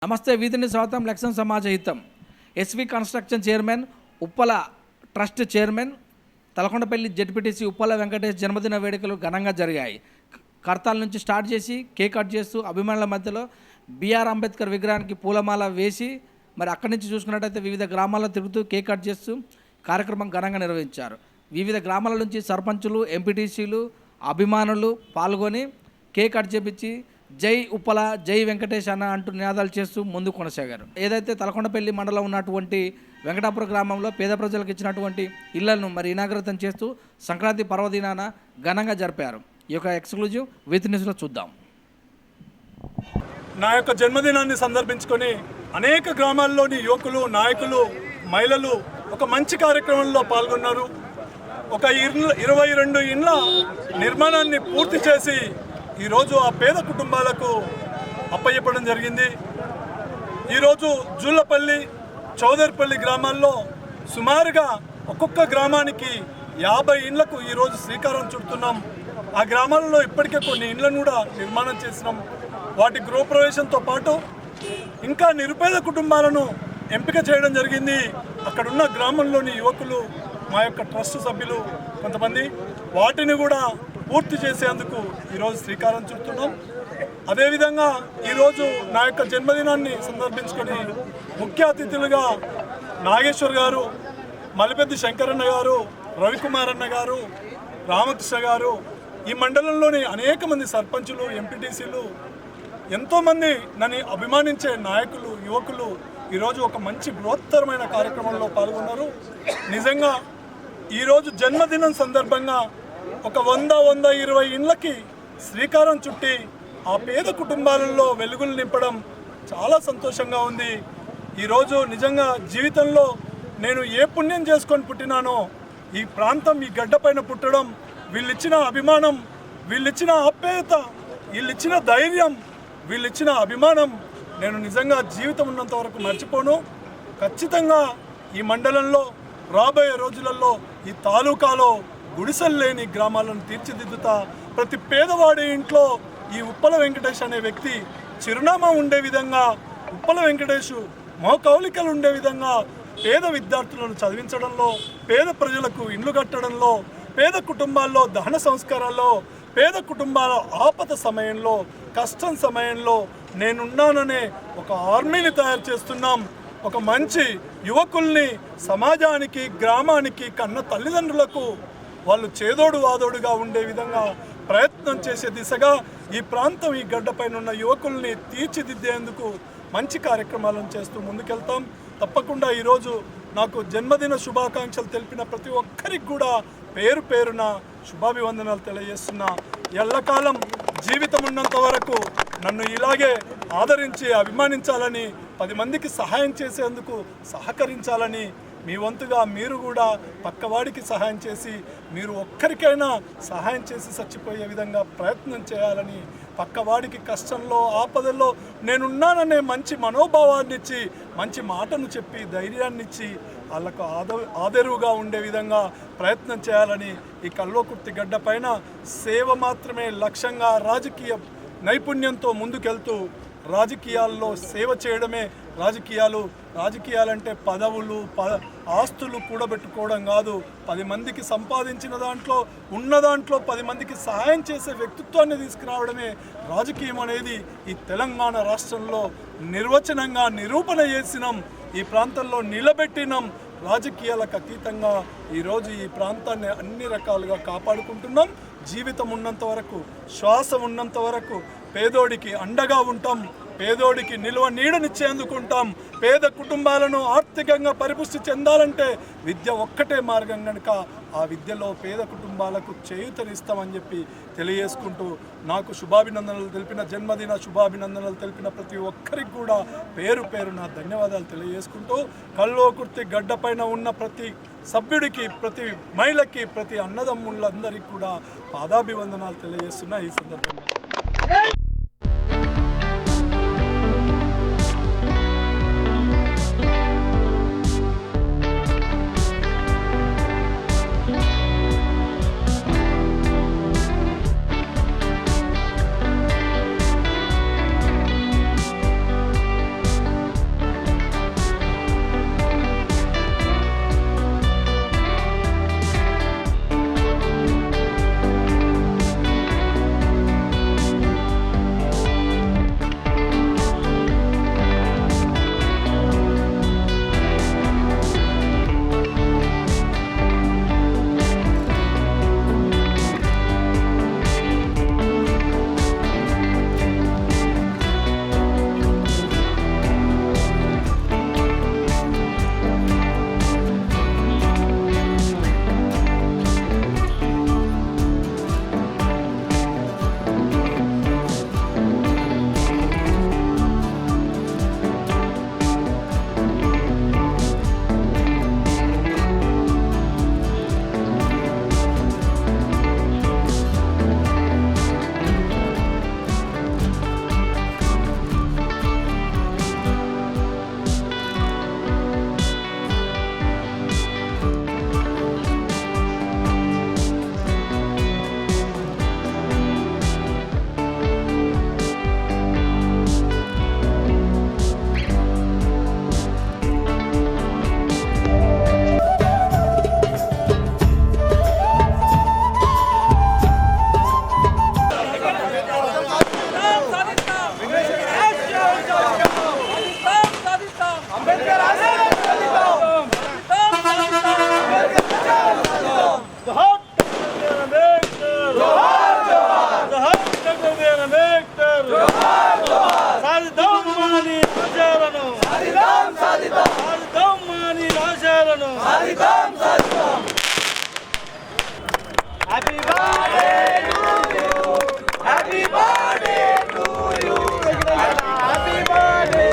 నమస్తే వీధిని స్వాగతం లక్ష్యం సమాజ హితం. SV construction chairman, Uppala trust chairman, Talakondapalli ZPTC Uppala Venkatesh జన్మదిన వేడుకలు ఘనంగా జరిగాయి. కర్తాల నుంచి స్టార్ట్ చేసి కేక్ కట్ చేస్తూ అభిమానుల మధ్యలో బిఆర్ అంబేద్కర్ విగ్రహానికి పూలమాల వేసి మరి అక్కడి నుంచి చూసుకున్నట్టయితే వివిధ గ్రామాల్లో తిరుగుతూ కేక్ కట్ చేస్తూ కార్యక్రమం ఘనంగా నిర్వహించారు. వివిధ గ్రామాల నుంచి సర్పంచులు, ఎంపీటీసీలు, అభిమానులు పాల్గొని కేక్ కట్ చేపించి జై ఉప్పల, జై వెంకటేష్ అన్న అంటూ నినాదాలు చేస్తూ ముందుకు కొనసాగారు. ఏదైతే తలకొండపల్లి మండలం ఉన్నటువంటి వెంకటాపురం గ్రామంలో పేద ప్రజలకు ఇచ్చినటువంటి ఇళ్లను మరి ఇనాగ్రతం చేస్తూ సంక్రాంతి పర్వదినాన ఘనంగా జరిపారు. ఈ యొక్క ఎక్స్క్లూజివ్ విత్ న్యూస్లో చూద్దాం. నా యొక్క జన్మదినాన్ని సందర్భించుకొని అనేక గ్రామాల్లోని యువకులు, నాయకులు, మహిళలు ఒక మంచి కార్యక్రమంలో పాల్గొన్నారు. ఒక 22 ఇండ్ల నిర్మాణాన్ని పూర్తి చేసి ఈరోజు ఆ పేద కుటుంబాలకు అప్పచెప్పడం జరిగింది. ఈరోజు జూళ్ళపల్లి, చౌదరిపల్లి గ్రామాల్లో సుమారుగా ఒక్కొక్క గ్రామానికి 50 ఇండ్లకు ఈరోజు శ్రీకారం చుడుతున్నాం. ఆ గ్రామాలలో ఇప్పటికే కొన్ని ఇండ్లను కూడా నిర్మాణం చేసినాం. వాటి గృహప్రవేశంతో పాటు ఇంకా నిరుపేద కుటుంబాలను ఎంపిక చేయడం జరిగింది. అక్కడున్న గ్రామంలోని యువకులు, మా యొక్క ట్రస్ట్ సభ్యులు కొంతమంది వాటిని కూడా పూర్తి చేసేందుకు ఈరోజు శ్రీకారం చుడుతున్నాం. అదేవిధంగా ఈరోజు నా యొక్క జన్మదినాన్ని సందర్భించుకొని ముఖ్య అతిథులుగా నాగేశ్వర్ గారు, మలిపెద్ది శంకరన్న గారు, రవికుమార్ అన్న గారు, రామకృష్ణ గారు, ఈ మండలంలోని అనేక మంది సర్పంచులు, ఎంపీటీసీలు, ఎంతోమంది నన్ను అభిమానించే నాయకులు, యువకులు ఈరోజు ఒక మంచి బృహత్తరమైన కార్యక్రమంలో పాల్గొన్నారు. నిజంగా ఈరోజు జన్మదినం సందర్భంగా ఒక 100-120 ఇండ్లకి శ్రీకారం చుట్టి ఆ పేద కుటుంబాలలో వెలుగులు నింపడం చాలా సంతోషంగా ఉంది. ఈరోజు నిజంగా జీవితంలో నేను ఏ పుణ్యం చేసుకొని పుట్టినానో, ఈ ప్రాంతం, ఈ గడ్డపైన పుట్టడం, వీళ్ళిచ్చిన అభిమానం, వీళ్ళిచ్చిన ఆప్యాయత, వీళ్ళిచ్చిన ధైర్యం, వీళ్ళిచ్చిన అభిమానం నేను నిజంగా జీవితం ఉన్నంత వరకు మర్చిపోను. ఖచ్చితంగా ఈ మండలంలో రాబోయే రోజులలో ఈ తాలూకాలో గుడిసెలు లేని గ్రామాలను తీర్చిదిద్దుతా. ప్రతి పేదవాడి ఇంట్లో ఈ ఉప్పల వెంకటేష్ అనే వ్యక్తి చిరునామా ఉండే విధంగా, ఉప్పల వెంకటేష్ మోకౌలికలు ఉండే విధంగా పేద విద్యార్థులను చదివించడంలో, పేద ప్రజలకు ఇండ్లు కట్టడంలో, పేద కుటుంబాల్లో దహన సంస్కారాల్లో, పేద కుటుంబాల ఆపద సమయంలో, కష్టం సమయంలో నేనున్నాననే ఒక ఆర్మీని తయారు చేస్తున్నాం. ఒక మంచి యువకుల్ని సమాజానికి, గ్రామానికి, కన్న తల్లిదండ్రులకు వాళ్ళు చేదోడు వాదోడుగా ఉండే విధంగా ప్రయత్నం చేసే దిశగా ఈ ప్రాంతం, ఈ గడ్డపైన ఉన్న యువకుల్ని తీర్చిదిద్దేందుకు మంచి కార్యక్రమాలను చేస్తూ ముందుకెళ్తాం. తప్పకుండా ఈరోజు నాకు జన్మదిన శుభాకాంక్షలు తెలిపిన ప్రతి ఒక్కరికి కూడా పేరు పేరున శుభాభివందనాలు తెలియజేస్తున్నా. ఎల్లకాలం జీవితం ఉన్నంత వరకు నన్ను ఇలాగే ఆదరించి అభిమానించాలని, 10 మందికి సహాయం చేసేందుకు సహకరించాలని, మీ వంతుగా మీరు కూడా పక్కవాడికి సహాయం చేసి, మీరు ఒక్కరికైనా సహాయం చేసి చచ్చిపోయే విధంగా ప్రయత్నం చేయాలని, పక్కవాడికి కష్టంలో, ఆపదల్లో నేనున్నాననే మంచి మనోభావాన్ని ఇచ్చి, మంచి మాటను చెప్పి, ధైర్యాన్ని ఇచ్చి వాళ్ళకు ఆదరువుగా ఉండే విధంగా ప్రయత్నం చేయాలని, ఈ కల్వకుర్తి గడ్డ పైన సేవ మాత్రమే లక్ష్యంగా రాజకీయ నైపుణ్యంతో ముందుకెళ్తూ, రాజకీయాల్లో సేవ చేయడమే రాజకీయాలంటే పదవులు, ఆస్తులు కూడబెట్టుకోవడం కాదు. 10 మందికి సంపాదించిన దాంట్లో, ఉన్న దాంట్లో 10 మందికి సహాయం చేసే వ్యక్తిత్వాన్ని తీసుకురావడమే రాజకీయం అనేది ఈ తెలంగాణ రాష్ట్రంలో నిర్వచనంగా నిరూపణ చేసినాం. ఈ ప్రాంతంలో నిలబెట్టినాం. రాజకీయాలకు అతీతంగా ఈరోజు ఈ ప్రాంతాన్ని అన్ని రకాలుగా కాపాడుకుంటున్నాం. జీవితం ఉన్నంత వరకు, శ్వాస ఉన్నంత వరకు పేదోడికి అండగా ఉంటాం. పేదోడికి నిల్వ నీడనిచ్చేందుకు ఉంటాం. పేద కుటుంబాలను ఆర్థికంగా పరిపుష్టి చెందాలంటే విద్య ఒక్కటే మార్గం కనుక ఆ విద్యలో పేద కుటుంబాలకు చేయూతనిస్తామని చెప్పి తెలియజేసుకుంటూ, నాకు శుభాభినందనలు తెలిపిన, జన్మదిన శుభాభినందనలు తెలిపిన ప్రతి ఒక్కరికి కూడా పేరు పేరున ధన్యవాదాలు తెలియజేసుకుంటూ, కల్వకుర్తి గడ్డపైన ఉన్న ప్రతి సభ్యుడికి, ప్రతి మహిళకి, ప్రతి అన్నదమ్ములందరికీ కూడా పాదాభివందనాలు తెలియజేస్తున్నా ఈ సందర్భంగా. ఆశయాలను సాధిద్దాం మహనీయుల ఆశయాలను happy birthday to you happy birthday to you happy birthday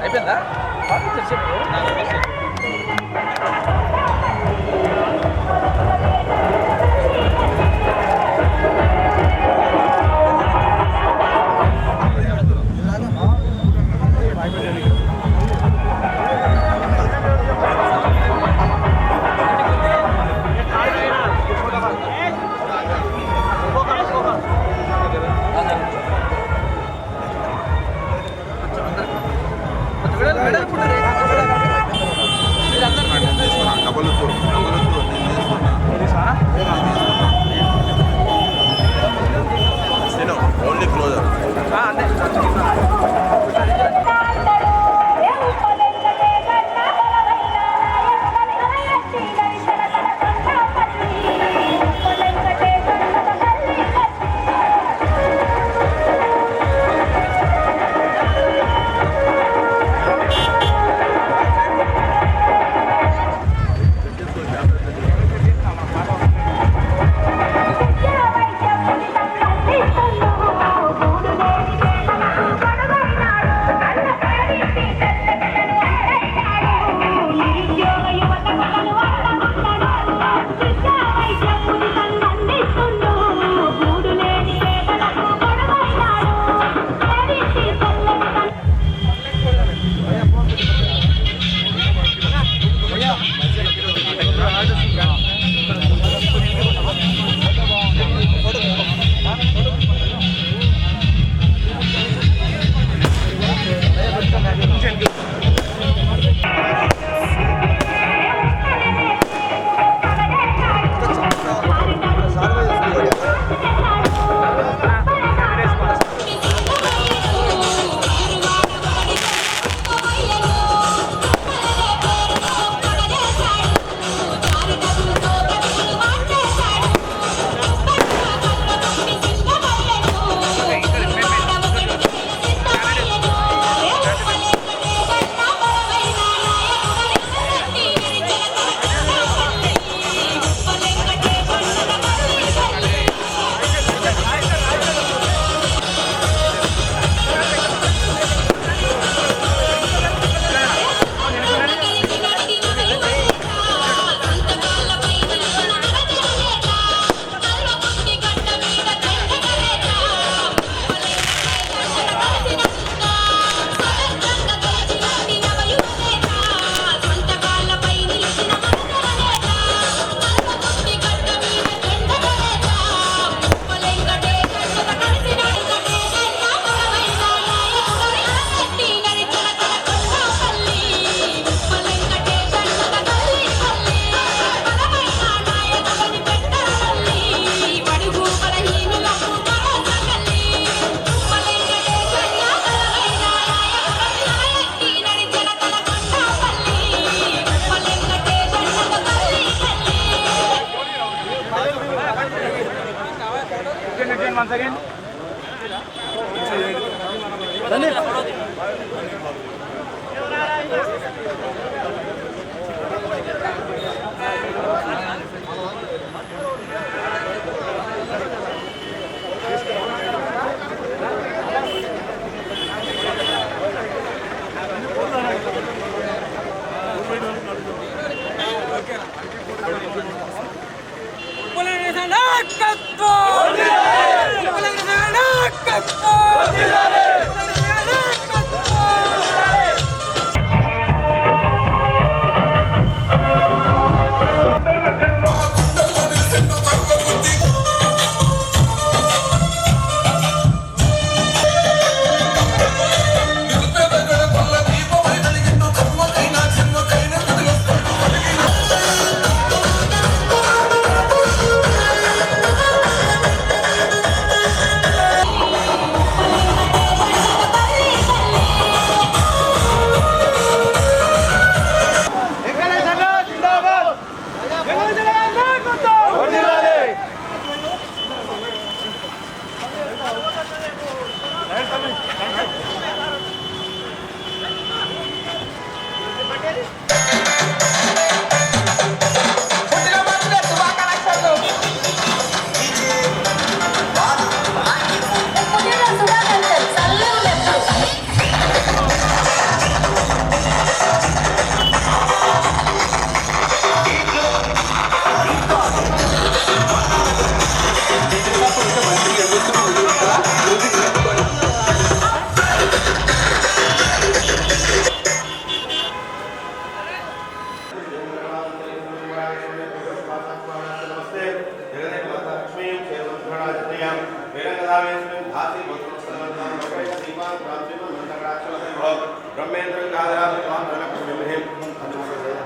అయిపోయిందా ఓన్లీ క్లోజర్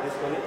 తీసుకొని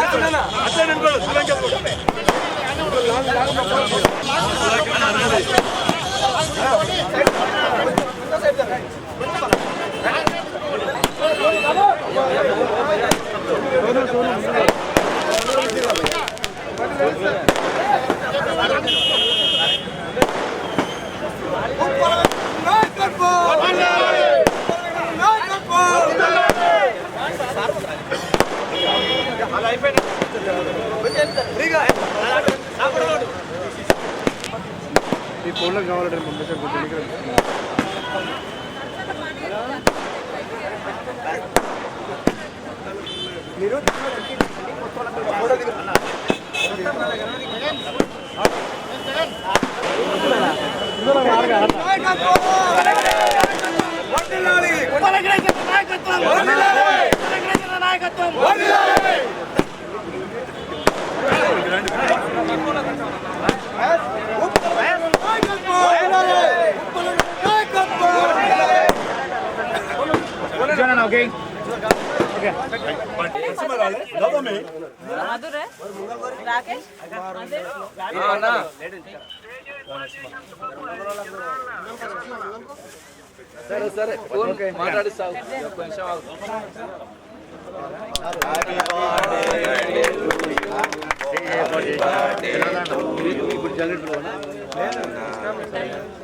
అట్లా నిలబడు శ్రీలంక ఈ ఫోన్లో కావాలంటే మీరు मधुर है राकेश సరే సరే ఫోన్ మాట్లాడిస్తావు కొంచెం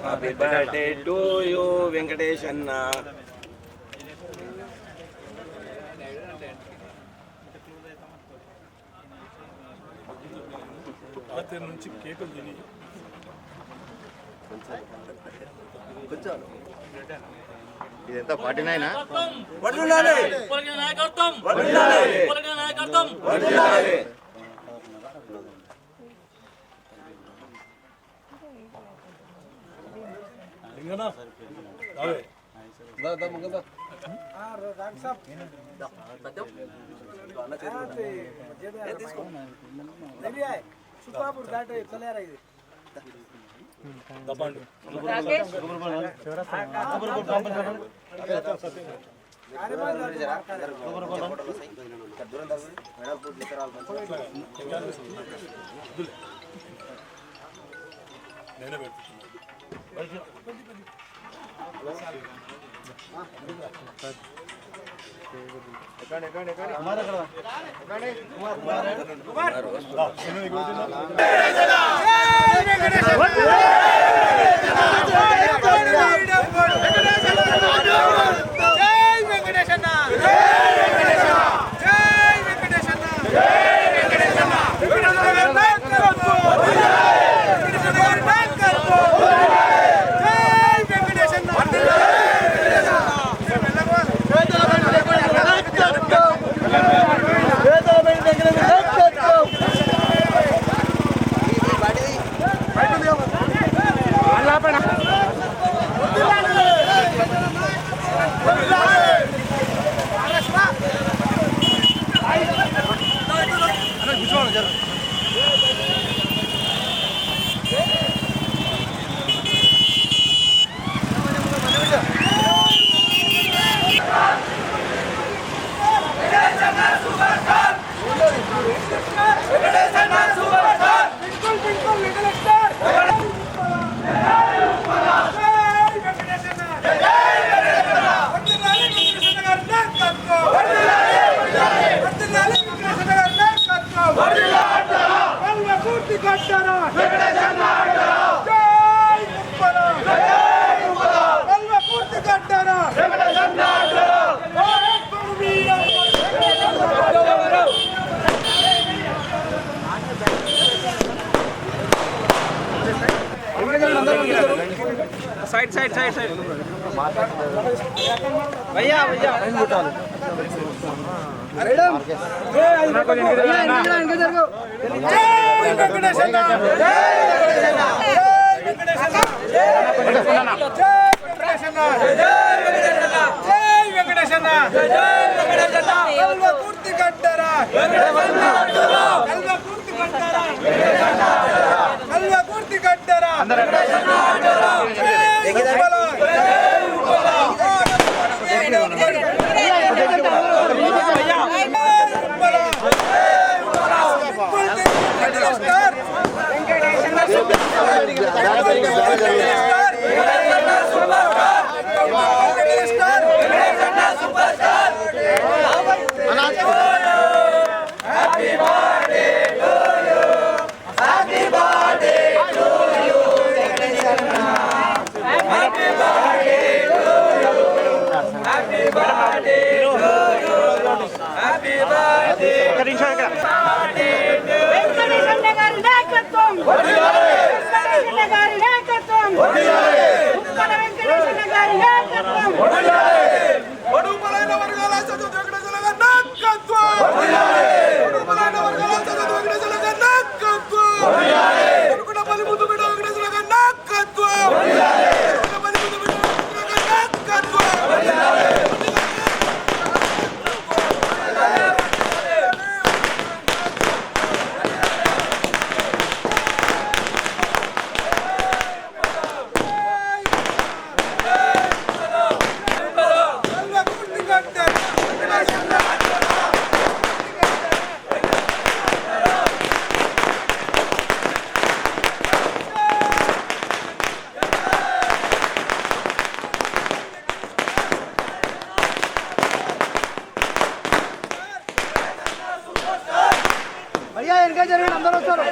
happy birthday to you Venkatesh అన్న. రాత్రి నుంచి కేకులు తిని ఇదంతా 49 లింగనా రావే దబండి राकेश నేనే పెడుతున్నాను సైడ్ సైడ్ సైడ్ సైడ్ భయ్యా భయ్యా వెంకటేశ్వర గారి నాయకత్వం వెంకటేశ్వర గారి నాయకత్వం ఉప్పల వెంకటేశ్వర గారి నాయకత్వం బడుగు బలైన వర్గాల చదువు వెంకటేశ్వర గారి నాయకత్వం బడుగు బలైన వర్గాల చదువు వెంకటేశ్వర గారి నాయకత్వం ఎరుకుల బలి ముద్దు బిడ్డ వెంకటేశ్వర గారి నాయకత్వం ఎరుకుల బలి ముద్దు బిడ్డ వెంకటేశ్వర గారి నాయకత్వం అయ్యా వెనక జరిగిన అందరూ వచ్చారు.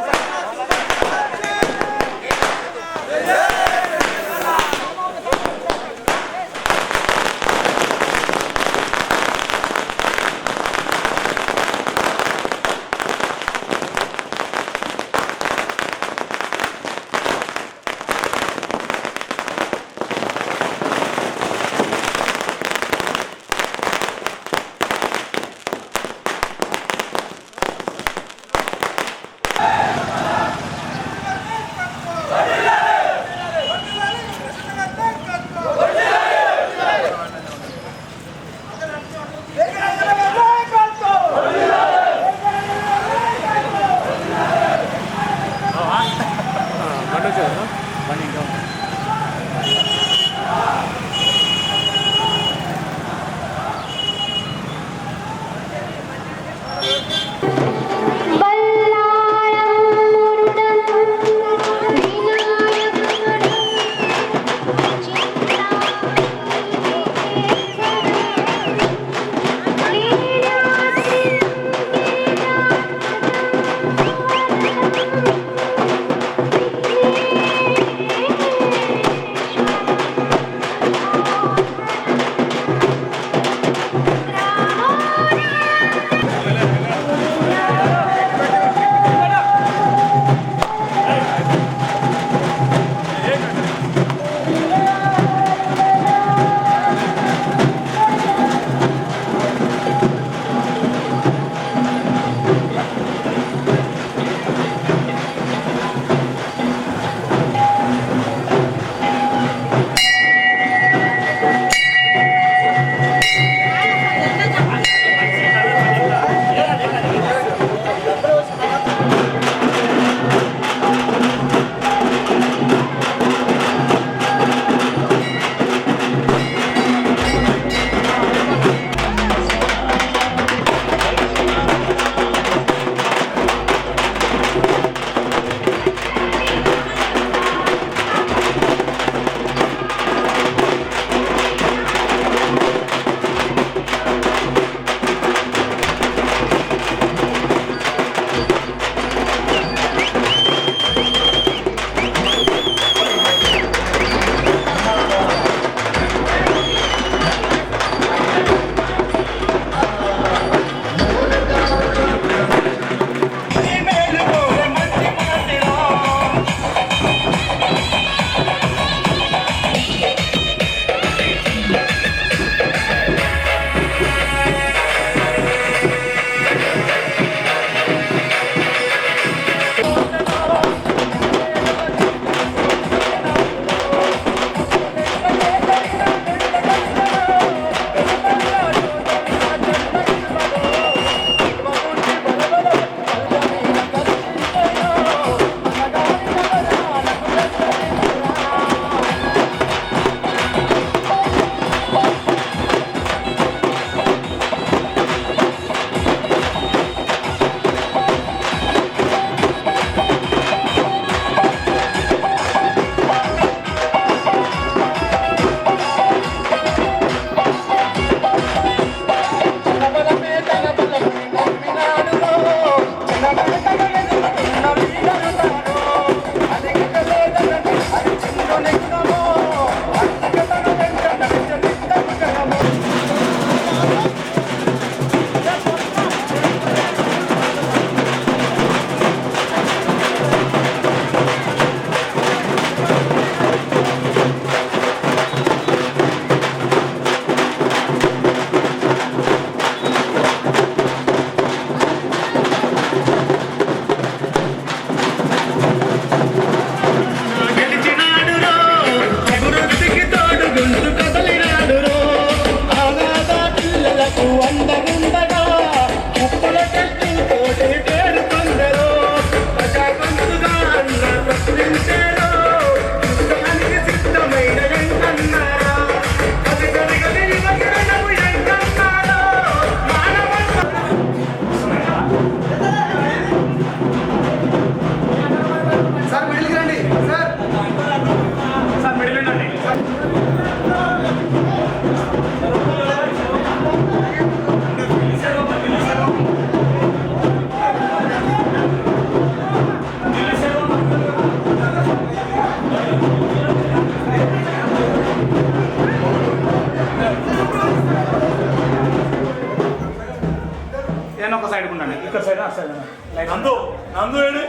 ఉండండి. ఇక్కడ సైడ్ అటు సైడ్ లైన్ నందు నందు ఏడి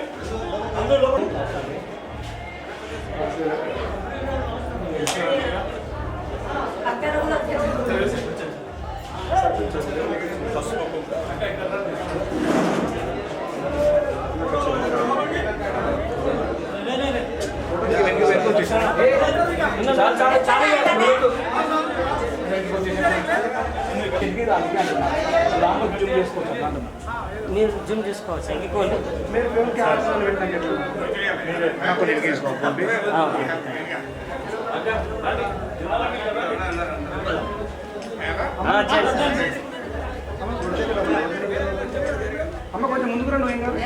నందు లోపల. మీరు జూమ్ చేసుకోవచ్చు ఇంకోండి మీరు ఫోన్ క్యాన్సల్ పెట్టండి. అమ్మ కొంచెం ముందుకు రండి. ఏం కాదు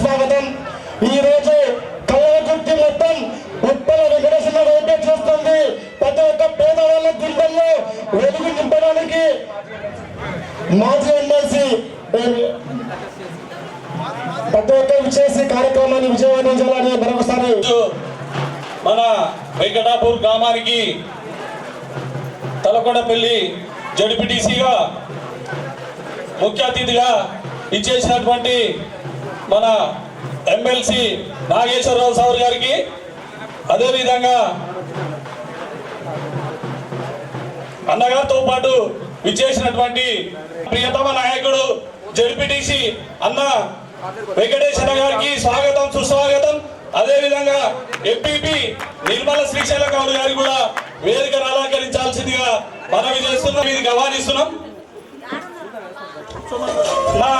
స్వాగతం. ఈ రోజు కళ్ళగుర్తి మొత్తం ఉప్పల వెంకటేశ్వర వైపే చూస్తుంది. ప్రతి ఒక్క పేదవాళ్ళ గుండెల్లో వెలుగు నింపడానికి మాజీ ఎమ్మెల్సీ ప్రతి ఒక్క విచేసి కార్యక్రమాన్ని విజయవంతం చేయాలని మరొకసారి మన వెంకటాపూర్ గ్రామానికి తలకొండపల్లి జడ్పీటీసీగా ముఖ్య అతిథిగా ఇచ్చేసినటువంటి మన ఎమ్మెల్సీ నాగేశ్వరరావు సార్ గారికి, అదేవిధంగా అన్నగారితో పాటు విచ్చేసినటువంటి ప్రియతమ నాయకుడు జడ్పీటీసీ అన్న వెంకటేశ్వర గారికి స్వాగతం సుస్వాగతం. అదేవిధంగా ఎంపీపీ నిర్మల శ్రీశైల గౌడ్ గారికి కూడా వేదికను అలంకరించాల్సిందిగా మనవి చేస్తున్నాం, ఇది గవానిస్తున్నాం. మా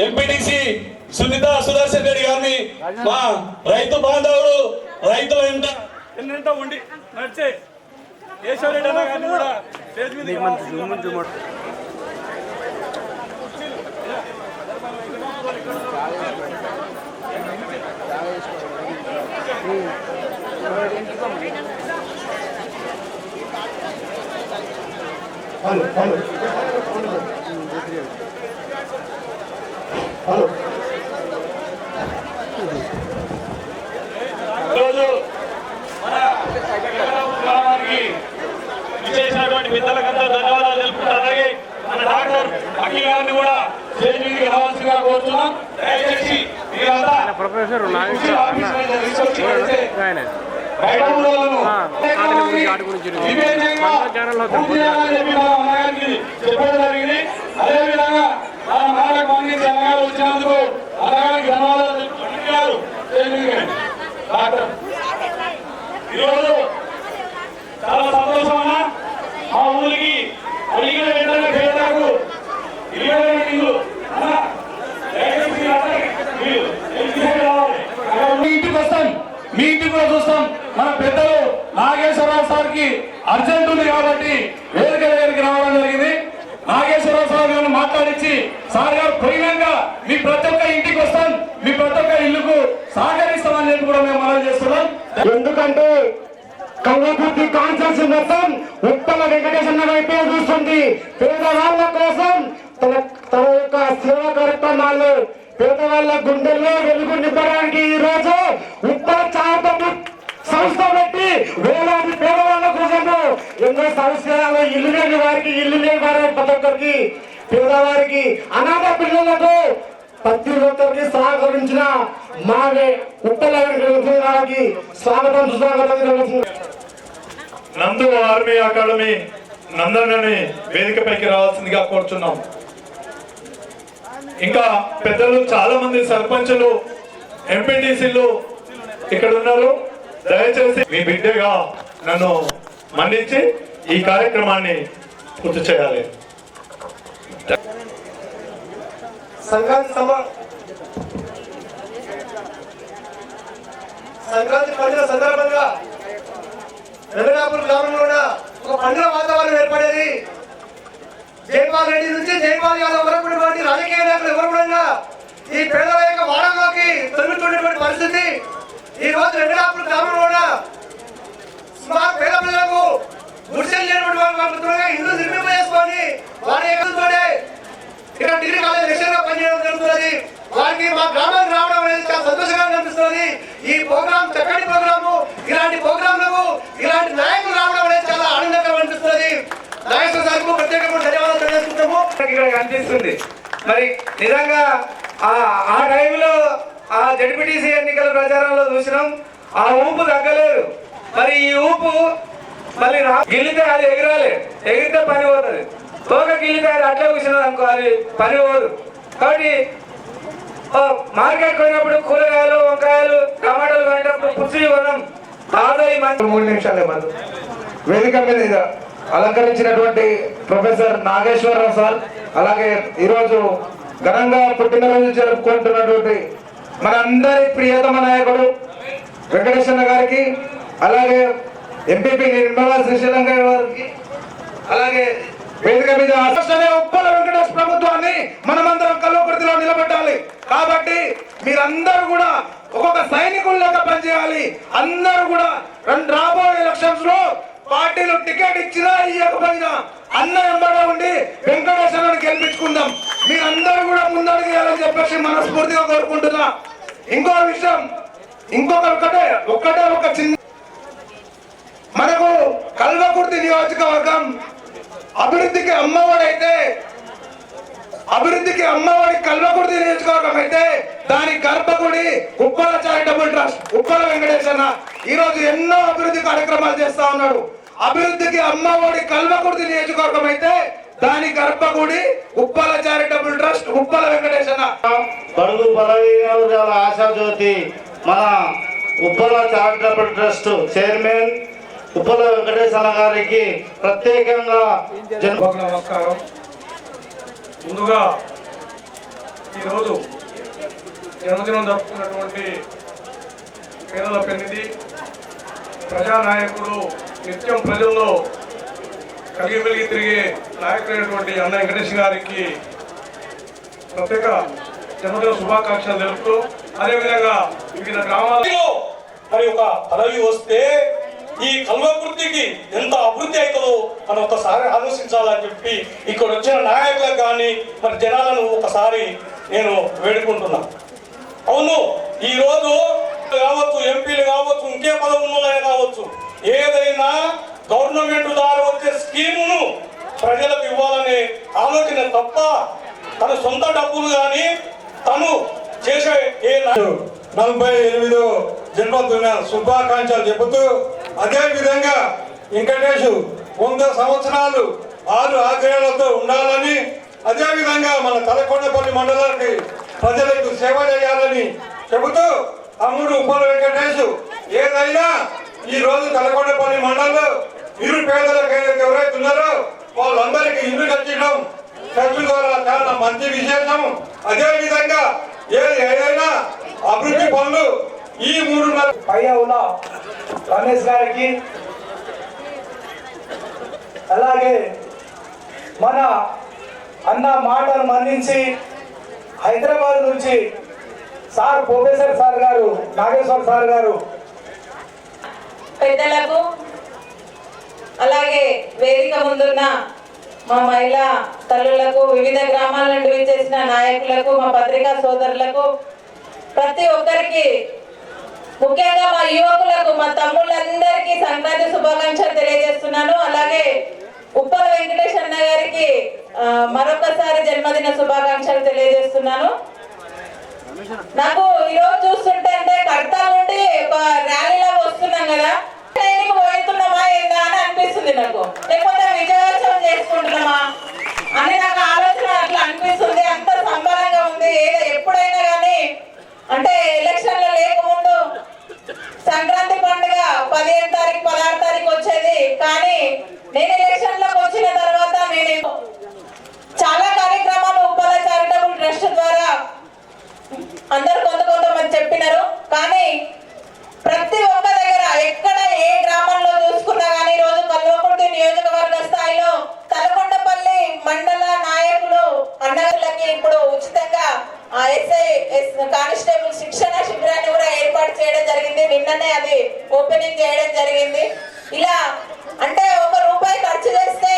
ఎంపీటీసీ సునీత సుదర్శన్ రెడ్డి గారిని, మా రైతు బాంధవుడు రైతుల ఎన్నంట ఉండి నడిచే కేశవరెడ్డి అన్న గారిని కూడా స్టేజ్ మీద ఈరోజు మన గ్రామానికి విచ్చేసినటువంటి పెద్దలకంతా ధన్యవాదాలు తెలుపుకుంటారు. అలాగే మన డాక్టర్ అఖిల్ గారిని కూడా స్టేజ్ మీదకి రావాల్సిందిగా కోరుతున్నాం. దయచేసి మీరంతా చెప్పడం జరిగింది. అదేవిధంగా మన మాలకు మందికి అన్నగారు వచ్చినందుకు అన్నగారికి ధన్యవాదాలు తెలుపుకుంటున్నారు. డాక్టర్ ఈరోజు చాలా సంతోషమైన మా ఊరికి అడిగిన వెంటనే పేదలకు ఇల్లు మీ ఇంటికి వస్తాం, మీ ఇంటికి కూడా చూస్తాం. మన పెద్దలు నాగేశ్వరరావు సార్కి అర్జెంట్ ఉంది కాబట్టి వేదిక దగ్గరికి రావడం జరిగింది. నాగేశ్వరరావు సార్ గారిని మాట్లాడించి సార్ గారు పోయినాక మీ ప్రతి ఒక్క ఇంటికి వస్తాం. మీ ప్రతి ఒక్క ఇల్లుకు సహకరిస్తామని చెప్పి కూడా మేము మనవి చేస్తున్నాం. ఎందుకంటే కల్వకుర్తి కాన్సెన్స్ మొత్తం ఉప్పల వెంకటేశ్వర వైపే చూస్తుంది. పేదవాళ్ళ కోసం తన యొక్క సేవా కార్యక్రమాలు పేదవాళ్ళ గుండెల్లో వెలుగు నింపడానికి ఈ రోజు ఉప్పల చారిటబుల్ సంస్థ పెట్టి వేలాది పేదవాళ్ళ కోసము ఎన్నో సంవత్సరాలు ఇల్లు లేని వారికి ఇల్లు లేని వారి ప్రతి ఒక్కరికి పేదవారికి అనాథ పిల్లలకు ప్రతి ఒక్కరికి సహకరించిన మావే ఉప్పల గారికి స్వాగతం సుస్వాగతం. నందు ఆర్మీ అకాడమీ నందనని వేదికపైకి రావాల్సిందిగా కోరుచున్నాం. ఇంకా పెద్దలు చాలా మంది సర్పంచులు ఎంపీటీసీలు ఇక్కడ ఉన్నారు. దయచేసి మీ బిడ్డగా నన్ను మన్నించి ఈ కార్యక్రమాన్ని పూర్తి చేయాలి. సంక్రాంతి పండుగ సందర్భంగా వెంకటాపురం గ్రామంలో కూడా ఒక పండుగ వాతావరణం ఏర్పడేది. జైపాల్ రెడ్డి నుంచి జైపాల్ యాదవ్ వరకు రాజకీయ నాయకులు ఎవరు కూడా ఈ పేదల యొక్క వాడంలోకి తొలుగుతున్నటువంటి పరిస్థితి ఈ రోజు వెంకటాపురం గ్రామంలో కూడా సుమారు పేద ప్రజలకు గుడిసెలు లేనటువంటి వాళ్ళు ఇల్లు నిర్మింపజేసుకొని వారి ఎక్కడితోనే ఇక్కడ డిగ్రీ కాలేజ్ లెక్చర్ గా పనిచేయడం జరుగుతున్నది. వారికి మా గ్రామానికి రావడం అనేది చాలా సంతోషంగా కనిపిస్తుంది. ఈ ప్రోగ్రామ్ చక్కటి ప్రోగ్రాము. ఇలాంటి ప్రోగ్రాంలకు ఇలాంటి నాయకులు రావడం అనేది చాలా ఆనందకరం అనిపిస్తుంది. నాగేశ్వర సార్కు ప్రత్యేకంగా ధన్యవాదాలు తెలియజేసుకుంటాము. ఇక్కడ కనిపిస్తుంది మరి నిజంగా ఆ టైంలో ఆ జడ్పీటీసీ ఎన్నికల ప్రచారంలో చూసినాం. ఆ ఊపు తగ్గలేదు. మరి ఈ ఊపు మళ్ళీ గిల్లితే అది ఎగిరాలి, ఎగిరితే పని పోతుంది. తోక గిల్లితే అది అట్లా కూర్చున్నది అనుకో, అది పని పోదు. కాబట్టి మార్కెట్ పోయినప్పుడు కూరగాయలు వంకాయలు టమాటాలు కొనేటప్పుడు పుచ్చి కొనం తాజాయి 3 నిమిషాలే మనం వేదిక మీద అలంకరించినటువంటి ప్రొఫెసర్ నాగేశ్వరరావు సార్, అలాగే ఈరోజు ఘనంగా పుట్టినరోజు జరుపుకుంటున్నటువంటి మనందరి ప్రియతమ నాయకుడు వెంకటేశ్వర గారికి, అలాగే ఎంపీపీ నిర్మలా శ్రీశైలం గారికి, అలాగే వేదిక మీద ఉప్పల వెంకటేశ్వర ప్రభుత్వాన్ని మనమందరం కల్వకుర్తిలో నిలబెట్టాలి. కాబట్టి మీరందరూ కూడా ఒక్కొక్క సైనికులు లెక్క పనిచేయాలి. అందరూ కూడా రాబోయే ఎలక్షన్స్ లో పార్టీలు టికెట్ ఇచ్చినా ఇవ్వకపోయినా అన్న ఎంబగా ఉండి వెంకటేశ్వరాన్ని గెలిపించుకుందాం. మీరందరూ కూడా ముందడుగేయాలని చెప్పేసి మనస్ఫూర్తిగా కోరుకుంటున్నా. ఇంకో విషయం, ఒక్కటే ఒక చిన్న మనకు కల్వకుర్తి నియోజకవర్గం అభివృద్ధికి అమ్మఒడి కల్వకుర్తి నియోజకవర్గం అయితే దాని గర్భగుడి ఉప్పల చారిటబుల్ ట్రస్ట్ ఉప్పల వెంకటేశ్వర ఈరోజు ఎన్నో అభివృద్ధి కార్యక్రమాలు చేస్తా ఉన్నాడు. అభివృద్ధికి అమ్మఒడి కల్వకుర్తి నియోజకవర్గం అయితే దాని గర్భగుడి ఉప్పల చారిటబుల్ ట్రస్ట్ ఉప్పల వెంకటేశ్వర. బడుగు బలహీన ఆశాజ్యోతి మన Uppala charitable trust chairman Uppala Venkateswara గారికి ప్రత్యేకంగా నమస్కారం. ముందుగా ఈరోజు జన్మదినం జరుపుకున్నటువంటి పేదల పెన్నిధి ప్రజానాయకుడు, నిత్యం ప్రజల్లో కలిగి వెలిగి తిరిగే నాయకుడైనటువంటి అన్న వెంకటేష్ గారికి ప్రత్యేక జన్మదిన శుభాకాంక్షలు తెలుపుతూ, అదేవిధంగా వివిధ గ్రామాల్లో మరి ఒక పదవి వస్తే ఈ కల్వకుర్తికి ఎంత అభివృద్ధి అవుతుందో మనం ఒకసారి ఆలోచించాలని చెప్పి ఇక్కడ వచ్చిన నాయకులకు కానీ మరి జనాలను ఒకసారి నేను వేడుకుంటున్నా. అవును, ఈరోజు కావచ్చు, ఎంపీలు కావచ్చు, ఇంకే పదవులైనా కావచ్చు, ఏదైనా గవర్నమెంట్ ద్వారా వచ్చే స్కీమును ప్రజలకు ఇవ్వాలనే ఆలోచన తప్ప తన సొంత డబ్బులు కానీ తను చేసే 48వ జన్మదిన శుభాకాంక్షలు చెబుతూ, అదే విధంగా వెంకటేష్ 100 సంవత్సరాలు 6 ఆగ్రహాలతో ఉండాలని, అదే విధంగా మన తలకొండపల్లి మండలానికి ప్రజలకు సేవ చేయాలని చెబుతూ, తమ్ముడు ఉప్పల వెంకటేష్ ఏదైనా ఈ రోజు తలకొండపల్లి మండలంలో నిరుపేదలకు ఎవరైతే ఉన్నారో వాళ్ళందరికీ ఇల్లు కట్టడం ఖర్చు ద్వారా చాలా మంచి విశేషం. అదే విధంగా ఏదైనా అభివృద్ధి పనులు ఈ 3 పైన ఉన్న రమేష్ గారికి, అలాగే మన అన్న మాటను మన్నించి హైదరాబాద్ నుంచి సార్ ప్రొఫెసర్ సార్ గారు, నాగేశ్వర్ సార్ గారు, పెద్దలకు అలాగే వేదిక ముందున్న మా మహిళా తల్లులకు, వివిధ గ్రామాల నుండి విచ్చేసిన నాయకులకు, మా పత్రికా సోదరులకు, ప్రతి ఒక్కరికి, ముఖ్యంగా మా యువకులకు, మా తమ్ముళ్ళందరికీ సంక్రాంతి శుభాకాంక్షలు తెలియజేస్తున్నాను. అలాగే ఉప్పల వెంకటేష్ అన్న గారికి మరొకసారి జన్మదిన శుభాకాంక్షలు తెలియజేస్తున్నాను. నాకు ఈరోజు చూస్తుంటే అంటే కడతాల నుండి ఒక ర్యాలీలో వస్తున్నాం కదా, పోతున్నామా ఏందా అని అనిపిస్తుంది నాకు, లేకపోతే విజయోత్సవం చేసుకుంటున్నామా అని నాకు ఆలోచన అట్లా అనిపిస్తుంది. అంత సంబరంగా ఉంది. ఎప్పుడైనా కానీ అంటే ఎలక్షన్లు లేకముందు సంక్రాంతి పండుగ 15 తారీఖు 16 తారీఖు వచ్చేది, కానీ నేను ఎలక్షన్లోకి వచ్చిన తర్వాత నేను చాలా కార్యక్రమాలు ఉప్పల చారిటబుల్ ట్రస్ట్ ద్వారా అందరు కొంతమంది చెప్పినారు. కానీ ప్రతి ఒక్క దగ్గర ఎక్కడ ఏ గ్రామంలో చూసుకున్నా కానీ ఈరోజు కల్వకుర్తి నియోజకవర్గ స్థాయిలో తలకొండపల్లి మండల నాయకులు అన్నగారులకి ఇప్పుడు ఉచితంగా కానిస్టేబుల్ శిక్షణ శిబిరాన్ని కూడా ఏర్పాటు చేయడం జరిగింది. నిన్ననే అది ఓపెనింగ్ చేయడం జరిగింది. ఇలా అంటే ₹1 ఖర్చు చేస్తే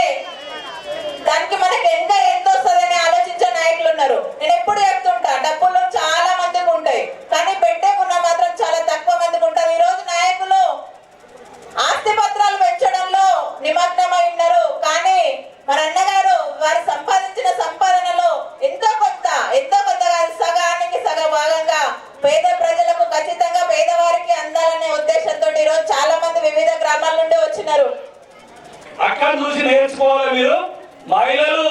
దానికి మనకి ఎంత వస్తుందని ఆలోచించే నాయకులు ఉన్నారు. నేను ఎప్పుడు చెప్తుంటా, డబ్బులు చాలా మందికి ఉంటాయి, కానీ పెట్టేకున్న మాత్రం చాలా తక్కువ మందికి ఉంటుంది. ఈ రోజు నాయకులు ఆస్తి పత్రాలు పెంచడంలో నిమగ్నమై ఉన్నారు, కానీ మన అన్నగారు వారు సంపాదించిన సంపాదనలో ఎంతో కొంత సగానికి సగ భాగంగా పేద ప్రజలకు ఖచ్చితంగా పేదవారికి అందాలనే ఉద్దేశంతో ఈ రోజు చాలా మంది వివిధ గ్రామాల నుండి వచ్చినారు. అక్కడ చూసి నేర్చుకోవాలి మీరు. మహిళలు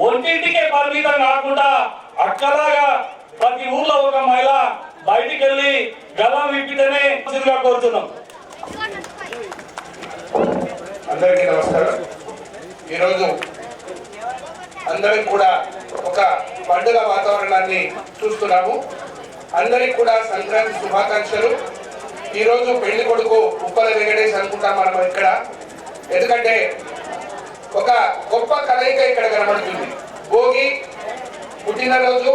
ఒంటింటికే పరిమితం కాకుండా అక్కలాగా ప్రతి ఊర్లో ఒక మహిళ బయటికి వెళ్ళి గలం విప్పితేనే కోరుతున్నాం. అందరికీ నమస్కారం. ఈరోజు అందరికి కూడా ఒక పండుగ వాతావరణాన్ని చూస్తున్నాము. అందరికి కూడా సంక్రాంతి శుభాకాంక్షలు. ఈరోజు పెళ్లి కొడుకు ఉప్పల వెంకటేష్ అనుకుంటాం మనం ఇక్కడ, ఎందుకంటే ఒక గొప్ప కలయిక ఇక్కడ కనబడుతుంది. భోగి, పుట్టినరోజు.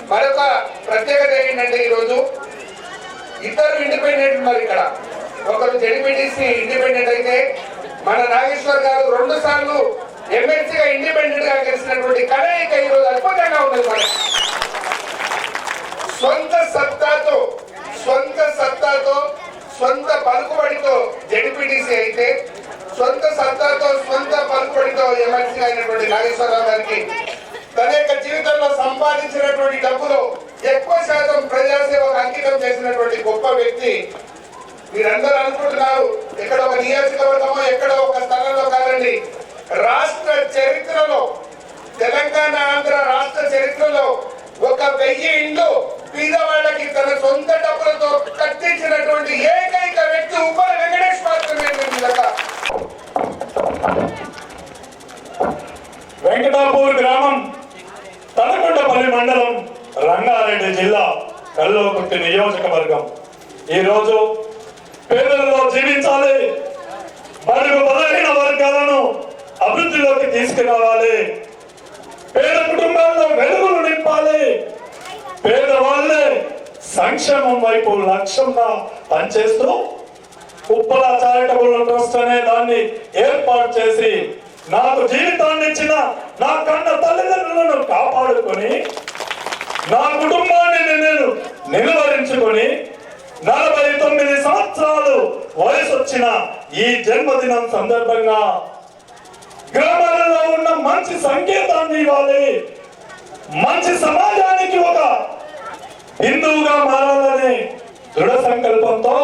మరొక ప్రత్యేకత ఏంటంటే ఈరోజు ఇద్దరు ఇండిపెండెంట్ ఉన్నారు ఇక్కడ. ఒకరు జెడ్పీటీసీ ఇండిపెండెంట్ అయితే మన నాగేశ్వర్ గారు 2 సార్లు ఎమ్మెల్సీగా ఇండిపెండెంట్ గా గెలిచినటువంటి కలయిక ఈరోజు అద్భుతంగా ఉన్నది. మనకి సొంత సత్తాతో సొంత పలుకుబడితో జెడ్పీటీసీ అయితే, సొంత సత్తాతో సొంత పలుకుబడితో ఎమ్మెల్సీ అయినటువంటి నాగేశ్వరరావు గారికి తన యొక్క జీవితంలో సంపాదించినటువంటి డబ్బులో ఎక్కువ శాతం ప్రజాసేవకు అంకితం చేసినటువంటి గొప్ప వ్యక్తి. మీరందరూ అనుకుంటున్నారు ఎక్కడ ఒక నియోజకవర్గమో ఎక్కడో ఒక స్థలంలో కాదండి, రాష్ట్ర చరిత్రలో, తెలంగాణ ఆంధ్ర రాష్ట్ర చరిత్రలో 1000 ఇండ్లు పేదవాళ్ళకి తన సొంత డబ్బులతో కట్టించినటువంటి ఏకైక వ్యక్తి ఉప్పల వెంకటేష్ మాత్రమే. వెంకటాపూర్ గ్రామం, తలకొండపల్లి మండలం, రంగారెడ్డి జిల్లా, కల్వకుర్తి నియోజకవర్గం. ఈరోజు పేదలలో జీవించాలి, బడుగు బలహీన వర్గాలను అభివృద్ధిలోకి తీసుకురావాలి, పేద కుటుంబాల్లో వెలుగులు నింపాలి, పేదవాళ్ళే సంక్షేమం వైపు లక్ష్యంగా పనిచేస్తూ ఉప్పల చారిటబుల్ ట్రస్ట్ అనే దాన్ని ఏర్పాటు చేసి నాకు జీవితాన్ని ఇచ్చిన నా కన్న తల్లిదండ్రులను కాపాడుకొని నా కుటుంబాన్ని నేను నిలువరించుకొని 49 సంవత్సరాలు వయసు వచ్చిన ఈ జన్మదినం సందర్భంగా గ్రామాలలో ఉన్న మంచి సంకేతాన్ని ఇవ్వాలి, మంచి సమాజానికి ఒక హిందువుగా మారాలనే దృఢ సంకల్పంతో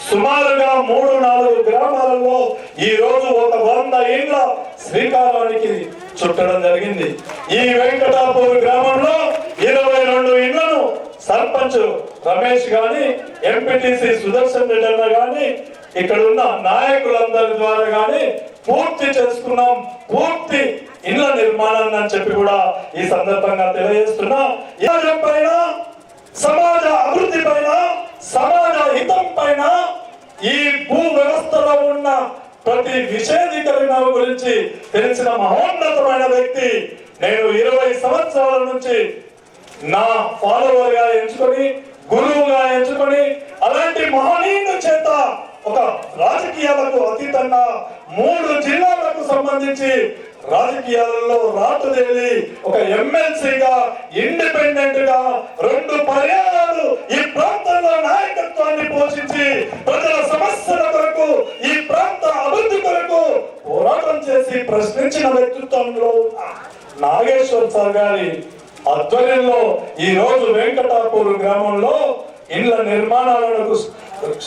సుమారుగా 3-4 గ్రామాలలో ఈ రోజు ఒక 100 ఇండ్ల శ్రీకారానికి చుట్టడం జరిగింది. ఈ వెంకటాపూర్ గ్రామంలో 22 ఇండ్లను సర్పంచ్ రమేష్ గాని, ఎంపీటీసీ సుదర్శన్ రెడ్డి అన్న గాని, ఇక్కడ ఉన్న నాయకులందరి ద్వారా గాని పూర్తి చేసుకున్నాం. పూర్తి ఇళ్ల నిర్మాణాన్ని అని చెప్పి కూడా ఈ సందర్భంగా తెలియజేస్తున్నా. సమాజం పైన, సమాజ అభివృద్ధి పైన, సమాజ హితం పైన, ఈ భూ వ్యవస్థలో ఉన్న ప్రతి విషేదీకరణ గురించి తెలిసిన మహోన్నతమైన వ్యక్తి. నేను 20 సంవత్సరాల నుంచి నా ఫాలోవర్ గా ఎంచుకొని, గురువుగా ఎంచుకొని, అలాంటి మహనీయుని చేత ఒక రాజకీయాలకు అతీతంగా 3 జిల్లాలకు సంబంధించి రాజకీయాలలో రాటుదేలి ఒక ఎమ్మెల్సీగా ఇండిపెండెంట్ గా 2 పర్యాయాలు ఈ ప్రాంతంలో నాయకత్వాన్ని పోషించి ప్రజల సమస్యల కొరకు, ఈ ప్రాంత అభివృద్ధి కొరకు పోరాటం చేసి ప్రశ్నించిన వ్యక్తిత్వంలో నాగేశ్వర్ సార్ గారి ఆధ్వర్యంలో ఈ రోజు వెంకటాపూర్ గ్రామంలో ఇళ్ల నిర్మాణాలకు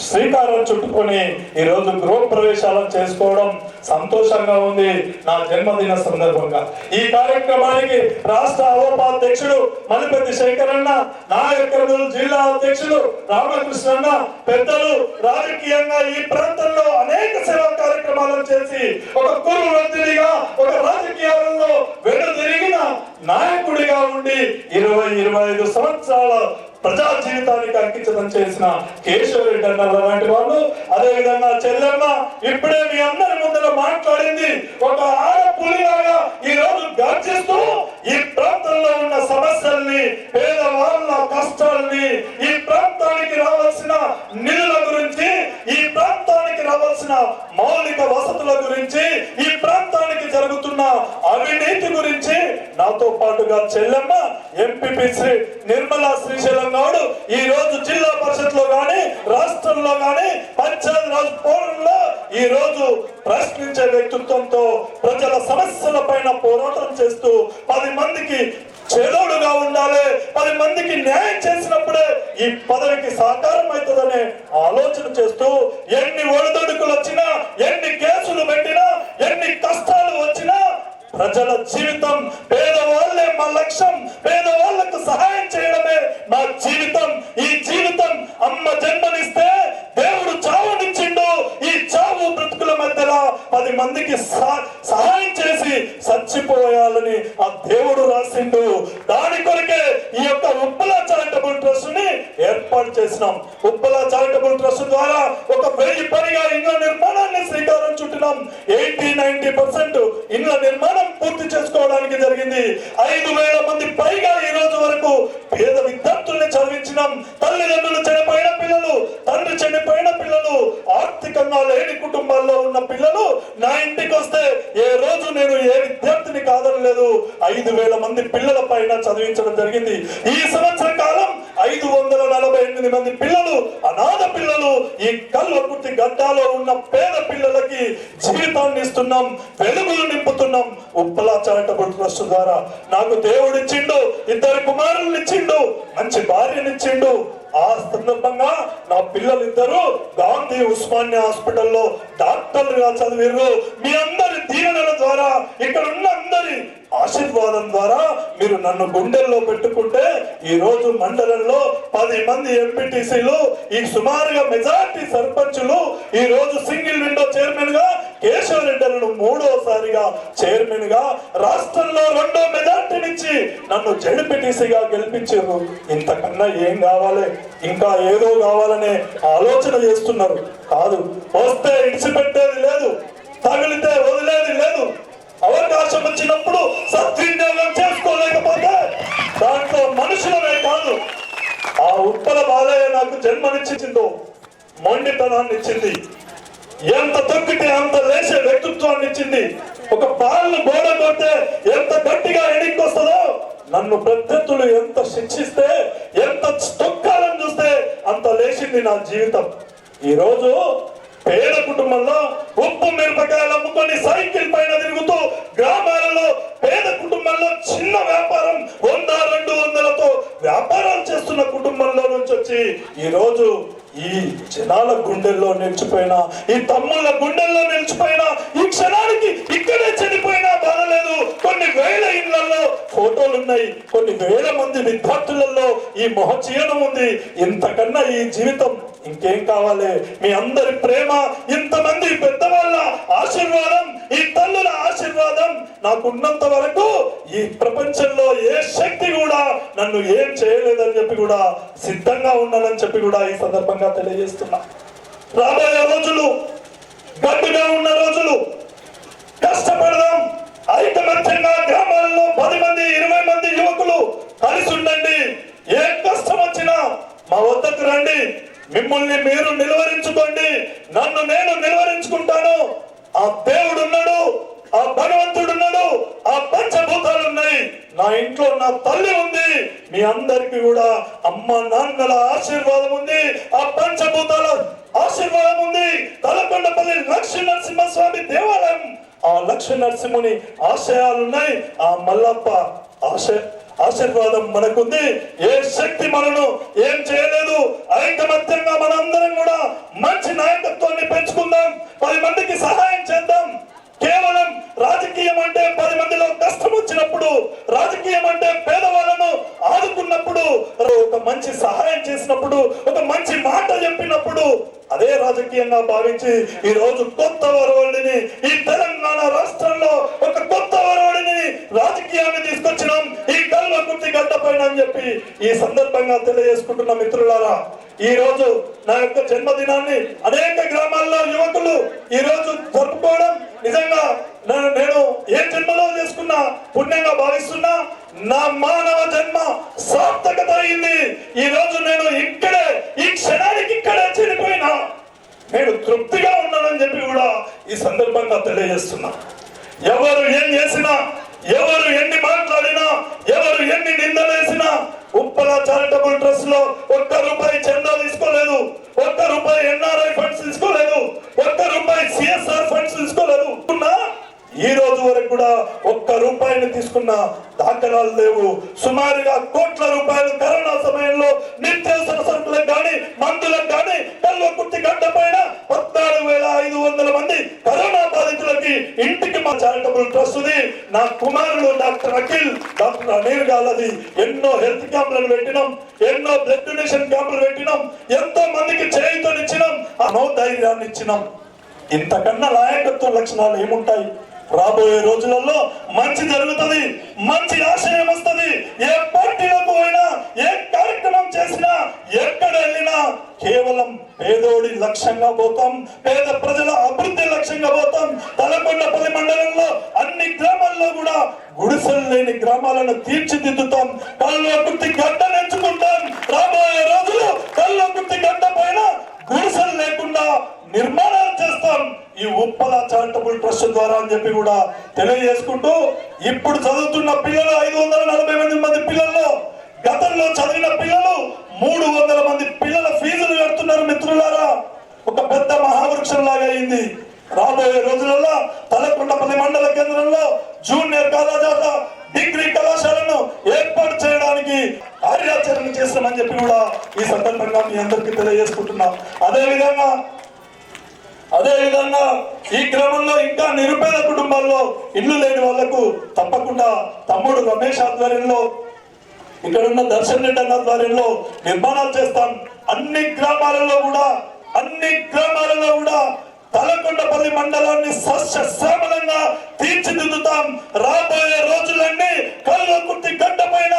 శ్రీకారం చుట్టుకొని ఈ రోజు గృహ ప్రవేశాలను చేసుకోవడం సంతోషంగా ఉంది. నా జన్మదిన సందర్భంగా ఈ కార్యక్రమానికి రాష్ట్ర ఉపాధ్యక్షుడు మలిపెద్ది శేఖరన్న, నాయకులు జిల్లా అధ్యక్షుడు రామకృష్ణన్న, పెద్దలు రాజకీయంగా ఈ ప్రాంతంలో అనేక సేవా కార్యక్రమాలను చేసి ఒక కురువృత్తిగా, ఒక రాజకీయాలలో వెనుదిరిగిన నాయకుడిగా ఉండి 20-25 సంవత్సరాల ప్రజా జీవితానికి అంకితం చేసిన కేశవరెడ్డి అన్న లాంటి వాళ్ళు, అదే విధంగా చెల్లెమ్మ ఇప్పుడే మీ అందరి ముందర మాట్లాడింది. ఒక ఆడపులిలాగా ఈ రోజు గర్జిస్తూ ఈ ప్రాంతంలో ఉన్న సమస్యల్ని, పేదవాళ్ళ కష్టాల్ని, ఈ ప్రాంతానికి రావాల్సిన నిధుల గురించి, ఈ ప్రాంతానికి రావాల్సిన మౌలిక వసతుల గురించి, ఈ ప్రాంతానికి జరుగుతున్న అవినీతి గురించి నాతో పాటుగా చెల్లెమ్మ ఎంపీపీ నిర్మలా శ్రీశైలం గౌడ్ ఈ రోజు జిల్లా పరిషత్ లో గాని, రాష్ట్రంలో గాని, పంచాయత్ రాజ్ పోరంలో ఈ రోజు ప్రశ్నించే వ్యక్తిత్వంతో ప్రజల సమస్యల పైన పోరాటం చేస్తూ 10 మందికి చేదోడుగా ఉండాలి, 10 మందికి న్యాయం చేసినప్పుడే ఈ పదవికి సాకారం అవుతుందనే ఆలోచన చేస్తూ ఎన్ని ఒడిదొడుకులు వచ్చినా, ఎన్ని కేసులు పెట్టినా, ఎన్ని కష్టాలు వచ్చినా ప్రజల జీవితం, పేదవాళ్ళే మా లక్ష్యం, పేదవాళ్లకు సహాయం చేయడమే మా జీవితం. ఈ జీవితం అమ్మ జన్మనిస్తే దేవుడు చావునిచ్చిండు. ఈ చావు బ్రతుకుల మధ్యలో 10 మందికి సహాయం చేసి చచ్చిపోయాలని ఆ దేవుడు రాసిండు. దాని కొరకే ఈ యొక్క ఉప్పల చారిటబుల్ ట్రస్ట్ ని ఏర్పాటు చేసినాం. ఉప్పల చారిటబుల్ ట్రస్ట్ ద్వారా ఒక 1000 పైగా ఇళ్ల నిర్మాణాన్ని శ్రీకారం చుట్టినాం. 80-90% ఇళ్ల నిర్మాణం పూర్తి చేసుకోవడానికి జరిగింది. 5000 మంది పైగా ఈ రోజు వరకు పేద విద్యార్థుల్ని చదివించినాం. తల్లిదండ్రులు చనిపోయిన పిల్లలు, తండ్రి చనిపోయిన పిల్లలు, ఆర్థికంగా లేని కుటుంబాల్లో ఉన్న పిల్లలు నా ఇంటికి వస్తే ఏ రోజు నేను ఏ విద్యార్థిని కాదనలేదు. 5000 మంది పిల్లల పైన చదివించడం జరిగింది. ఈ సంవత్సర కాలం 548 మంది పిల్లలు, అనాథ పిల్లలు, ఈ కల్వకుర్తి గడ్డాలో ఉన్న పేద పిల్లలకి జీవితాన్ని ఇస్తున్నాం, వెలుగులు నింపుతున్నాం. ఉప్పల చారిటబుల్ ట్రస్ట్ ద్వారా నాకు దేవుడిచ్చిండు, 2 కుమారులు ఇచ్చిండు, మంచి భార్యనిచ్చిండు. ఆ సందర్భంగా నా పిల్లలిద్దరూ గాంధీ ఉస్మానియా హాస్పిటల్లో డాక్టర్లుగా చదివిర్రు. మీ అందరి దీవెనల ద్వారా, ఇక్కడ ఉన్న అందరి ఆశీర్వాదం ద్వారా మీరు నన్ను గుండెల్లో పెట్టుకుంటే ఈ రోజు మండలంలో 10 మంది ఎంపీటీసీలు, ఈ సుమారుగా మెజార్టీ సర్పంచులు, ఈ రోజు సింగిల్ విండో చైర్మన్ గా కేశవరెడ్డిలను 3వసారిగా చైర్మన్ గా, రాష్ట్రంలో 2వ మెజార్టీనిచ్చి నన్ను జడ్పీటీసీగా గెలిపించారు. ఇంతకన్నా ఏం కావాలి? ఇంకా ఏదో కావాలనే ఆలోచన చేస్తున్నారు. కాదు, వస్తే ఇడిచిపెట్టేది లేదు, తగిలితే వదిలేది లేదు. అవకాశం వచ్చినప్పుడు సద్వినియోగం చేసుకోలేకపోతే దాంట్లో మనుషులనే కాదు, ఆ ఉప్పల బాలయ్య నాకు జన్మనిచ్చిందో మొండితనాన్ని ఇచ్చింది. ఎంత తొక్కితే అంత లేచే వ్యక్తిత్వాన్ని ఇచ్చింది. ఒక బాల్ను గోడ కొడితే ఎంత గట్టిగా ఎడికి వస్తుందో, నన్ను ప్రత్యర్థులు ఎంత శిక్షిస్తే, ఎంత తొక్కాలని చూస్తే అంత లేచింది నా జీవితం. ఈ రోజు పేద కుటుంబంలో ఉప్పు మిరపకాయలు అమ్ముకొని సైకిల్ పైన తిరుగుతూ గ్రామాలలో పేద కుటుంబంలో చిన్న వ్యాపారం 100-200లతో వ్యాపారాలు చేస్తున్న కుటుంబంలో నుంచి వచ్చి ఈ రోజు ఈ జనాల గుండెల్లో నిలిచిపోయిన, ఈ తమ్ముళ్ళ గుండెల్లో నిలిచిపోయిన, ఈ క్షణానికి ఇక్కడే చనిపోయినా బాధ లేదు. కొన్ని వేల ఇళ్లలో ఫోటోలు ఉన్నాయి, కొన్ని వేల మంది విద్యార్థులలో ఈ మొహచీయనం ఉంది. ఇంతకన్నా ఈ జీవితం ఇంకేం కావాలి? మీ అందరి ప్రేమ, ఇంతమంది పెద్దవాళ్ళ ఆశీర్వాదం, ఈ తల్లుల ఆశీర్వాదం నాకున్నంత వరకు ఈ ప్రపంచంలో ఏ శక్తి కూడా నన్ను ఏం చేయలేదని చెప్పి కూడా సిద్ధంగా ఉన్నానని చెప్పి కూడా ఈ సందర్భంగా తెలియజేస్తున్నా. రాబోయే రోజులు గట్టిగా ఉన్న రోజులు, కష్టపడదాం, ఐకమత్యంగా గ్రామాలలో 10 మంది 20 మంది యువకులు కలిసి ఉండండి. ఏ కష్టం వచ్చినా మా వద్దకు రండి, మిమ్మల్ని మీరు నిలువరించుకోండి, నన్ను నేను నిలువరించుకుంటాను. ఆ దేవుడు ఉన్నాడు, ఆ భగవంతుడు ఉన్నాడు, ఆ పంచభూతాలు ఉన్నాయి, నా ఇంట్లో నా తల్లి ఉంది, మీ అందరికి కూడా అమ్మ నాన్నల ఆశీర్వాదం ఉంది, ఆ పంచభూతాల ఆశీర్వాదం ఉంది. తలకొండపల్లి లక్ష్మీ నరసింహస్వామి దేవాలయం, ఆ లక్ష్మీ నరసింహుని ఆశయాలున్నాయి, ఆ మల్లప్ప ఆశీర్వాదం మనకుంది. ఏ శక్తి మనను ఏం చేయలేదు. ఐకమత్యంగా మనందరం కూడా మంచి నాయకత్వాన్ని పెంచుకుందాం, 10 మందికి సహాయం చేద్దాం. కేవలం రాజకీయం అంటే 10 మందిలో కష్టం వచ్చినప్పుడు, రాజకీయం అంటే పేదవాళ్ళను ఆదుకున్నప్పుడు, ఒక మంచి సహాయం చేసినప్పుడు, ఒక మంచి మాట చెప్పినప్పుడు అదే రాజకీయంగా భావించి ఈ రోజు కొత్త వరవడిని ఈ తెలంగాణ రాష్ట్రంలో ఒక కొత్త వరవడిని రాజకీయాన్ని తీసుకొచ్చినాం ఈ కల్వకుర్తి గడ్డ పైన అని చెప్పి ఈ సందర్భంగా తెలియజేసుకుంటున్న మిత్రులారా, ఈ రోజు నా యొక్క జన్మదినాన్ని అనేక గ్రామాల్లో యువకులు ఈ రోజు జరుపుకోవడం నిజంగా నేను ఏ జన్మలో చేసుకున్న పుణ్యంగా భావిస్తున్నా. నా మానవ జన్మ సార్థకత అయింది. ఈ రోజు నేను ఇక్కడే ఈ క్షణానికి ఇక్కడే చనిపోయినా నేను తృప్తిగా ఉన్నానని చెప్పి కూడా ఈ సందర్భంగా తెలియజేస్తున్నా. ఎవరు ఏం చేసినా, ఎవరు ఎన్ని మాట్లాడినా, ఎవరు ఎన్ని నిందలేసినా ఉప్పల చారిటబుల్ ట్రస్ట్ లో ₹1 చందా తీసుకోలేదు, ₹1 ఎన్ఆర్ఐ ఫండ్స్ తీసుకోలేదు, ₹1 సిఎస్ఆర్ ఫండ్స్ తీసుకోలేదు. ఈ రోజు వరకు కూడా ₹1 తీసుకున్న దాఖలాలు లేవు. సుమారుగా కోట్ల రూపాయలు కరోనా సమయంలో నిత్యావసర సరుకులకు కానీ మందులకు కానీ కల్వకుర్తి గడ్డ పైన 14,500 మంది కరోనా బాధితులకి ఇంటికి మా చారిటబుల్ ట్రస్ట్ ది నా కుమారుడు డాక్టర్ అఖిల్, డాక్టర్ అనిల్ గాలది ఎన్నో హెల్త్ క్యాంపులను పెట్టినాం, ఎన్నో బ్లడ్ డొనేషన్ క్యాంపులు పెట్టినాం, ఎంతో మందికి చేయుతనిచ్చినాం, మనోధైర్యాన్ని ఇచ్చినాం. ఇంతకన్నా నాయకత్వ లక్షణాలు ఏముంటాయి? రాబోయే రోజులలో మంచి జరుగుతుంది, మంచి ఆశయం వస్తుంది. ఏ పార్టీలకు పోయినా, ఏ కార్యక్రమం చేసినా, ఎక్కడ వెళ్ళినా కేవలం పేదోడి లక్ష్యంగా పోతాం, పేద ప్రజల అభివృద్ధి లక్ష్యంగా పోతాం. తలకొండపల్లి మండలంలో అన్ని గ్రామాల్లో కూడా గుడిసెలు లేని గ్రామాలను తీర్చిదిద్దుతాం. కల్వకుర్తి గడ్డ ఎంచుకుంటాం. రాబోయే రోజులు కల్వకుర్తి గడ్డ పైన గుడిసెలు లేకుండా నిర్మాణాలు చేస్తాం ఈ ఉప్పల చారిటబుల్ ట్రస్ట్ ద్వారా అని చెప్పి కూడా తెలియజేసుకుంటూ, ఇప్పుడు చదువుతున్న పిల్లలు 548 మంది పిల్లల్లో గతంలో చదివిన పిల్లలు 300 మంది పిల్లల ఫీజులు కడుతున్నారు. మిత్రులారా, ఒక పెద్ద మహావృక్షం లాగా అయింది. రాబోయే రోజులలో తలకొండపల్లి మండల కేంద్రంలో జూనియర్ కళాశాల, డిగ్రీ కళాశాలను ఏర్పాటు చేయడానికి కార్యాచరణ చేస్తామని చెప్పి కూడా ఈ సందర్భంగా మీ అందరికీ తెలియజేసుకుంటున్నాం. అదేవిధంగా ఈ గ్రామంలో ఇంకా నిరుపేద కుటుంబాల్లో ఇల్లు లేని వాళ్లకు తప్పకుండా తమ్ముడు రమేష్ ఆధ్వర్యంలో, ఇక్కడున్న దర్శన్ రెడ్డి అన్న ఆధ్వర్యంలో నిర్మాణాలు చేస్తాం. అన్ని గ్రామాలలో కూడా తలకొండపల్లి మండలాన్ని సస్యశ్యామలంగా తీర్చిదిద్దుతాం. రాబోయే రోజులన్నీ కల్వకుర్తి గడ్డ పైన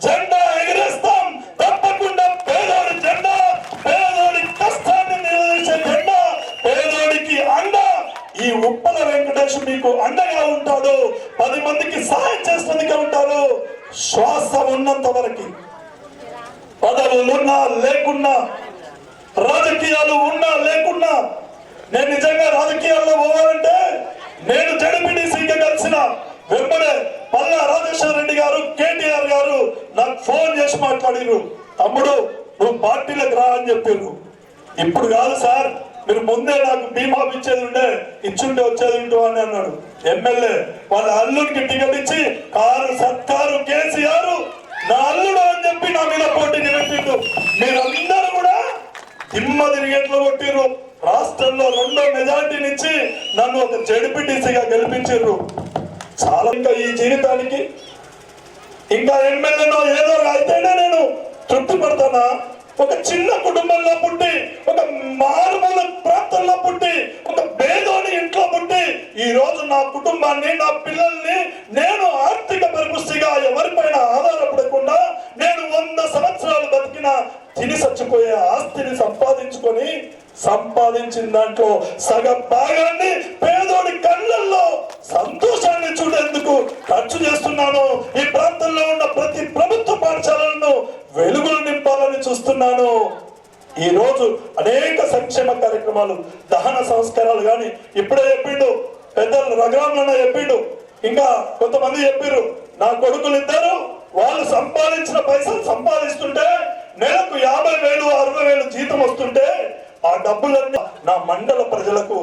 జెండా ఎగిరేస్తాం. తప్పకుండా పేదోడి జెండా, పేదోడి కష్టాన్ని నిలదీసే జెండా, పేదోడికి అండ. ఈ ఉప్పల వెంకటేష్ మీకు అండగా ఉంటాడు, 10 మందికి సహాయం చేస్తుందిగా ఉంటాడు. శ్వాస ఉన్నంత వరకు, పదవులున్నా లేకున్నా, రాజకీయాలు ఉన్నా లేకున్నా, నేను నిజంగా రాజకీయాల్లో పోవాలంటే నేను జడ్పీటీసీగా కలిసిన వెంబడే పల్లా రాజేశ్వర రెడ్డి గారు, కేటీఆర్ గారు నాకు ఫోన్ చేసి మాట్లాడిరు, తమ్ముడు నువ్వు పార్టీలకు రా అని చెప్పారు. ఇప్పుడు కాదు సార్, మీరు ముందే నాకు బీమా ఇచ్చేది ఉండే, ఇచ్చుంటే వచ్చేది ఉంటూ అని అన్నాడు. ఎమ్మెల్యే వాళ్ళ అల్లుడికి టికెట్ ఇచ్చి సర్కారు కేసీఆర్ నా అల్లుడు అని చెప్పి నా మీద పోటీని పెట్టిండు. మీరందరూ కూడా దిమ్మ తిరిగేట్లు కొట్టిర్రు. రాష్ట్రంలో 2వ మెజార్టీనిచ్చి నన్ను ఒక జడ్పీటీసీగా గెలిపించారు. చాలా ఇంకా ఈ జీవితానికి ఇంకా ఎమ్మెల్యేనో ఏదో అయితేనే నేను తృప్తి పడతానా? ఒక చిన్న కుటుంబంలో పుట్టి, ఒక మారుమూల ప్రాంతంలో పుట్టి, ఒక పేదోని ఇంట్లో పుట్టి కష్టపడి ఈ రోజు నా కుటుంబాన్ని, నా పిల్లల్ని నేను ఆర్థిక పరిపుష్టిగా ఎవరిపైన ఆధారపడకుండా నేను 100 సంవత్సరాలు బతికిన తిని చచ్చిపోయే ఆస్తిని సంపాదించిన దాంట్లో సగం భాగాన్ని పేదోడి కళ్ళల్లో సంతోషాన్ని చూడేందుకు ఖర్చు చేస్తున్నాను. ఈ ప్రాంతంలో ఉన్న ప్రతి ప్రభుత్వ పాఠశాలలను వెలుగులు నింపాలని చూస్తున్నాను. ఈ రోజు అనేక సంక్షేమ కార్యక్రమాలు, దహన సంస్కారాలు కానీ ఇప్పుడే చెప్పిండు పెద్దలు, రఘురామన్న చెప్పిండు, ఇంకా కొంతమంది చెప్పారు. నా కొడుకులు ఇద్దరు వాళ్ళు సంపాదించిన పైసలు సంపాదిస్తుంటే నెలకు 50,000 60,000 జీతం వస్తుంటే ఆ డబ్బులన్నీ నా మండల ప్రజలకు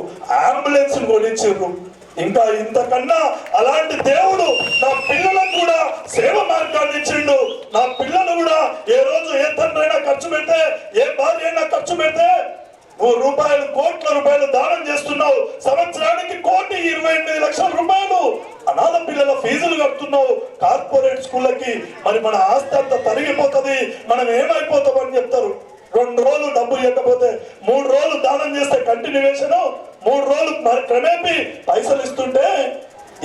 అంబులెన్స్ కొనిచ్చారు. ఇంకా ఇంతకన్నా అలాంటి దేవుడు నా పిల్లలకు కూడా సేవ మార్గాన్ని ఇచ్చిండు. నా పిల్లలు కూడా ఏ రోజు ఏ తండ్రైనా ఖర్చు పెడితే, ఏ భార్య అయినా ఖర్చు పెడితే రూపాయలు, కోట్ల రూపాయలు దానం చేస్తున్నావు. సంవత్సరానికి 1,28,00,000 రూపాయలు అనాథ పిల్లల ఫీజులు కడుతున్నావు కార్పొరేట్ స్కూళ్ళకి. మరి మన ఆస్తి అంతా తరిగిపోతుంది, మనం ఏమైపోతామని చెప్తారు. 2 రోజులు డబ్బు ఇవ్వకపోతే 3 రోజులు దానం చేస్తే కంటిన్యూషన్, 3 రోజులు మరి క్రమేపీ పైసలు ఇస్తుంటే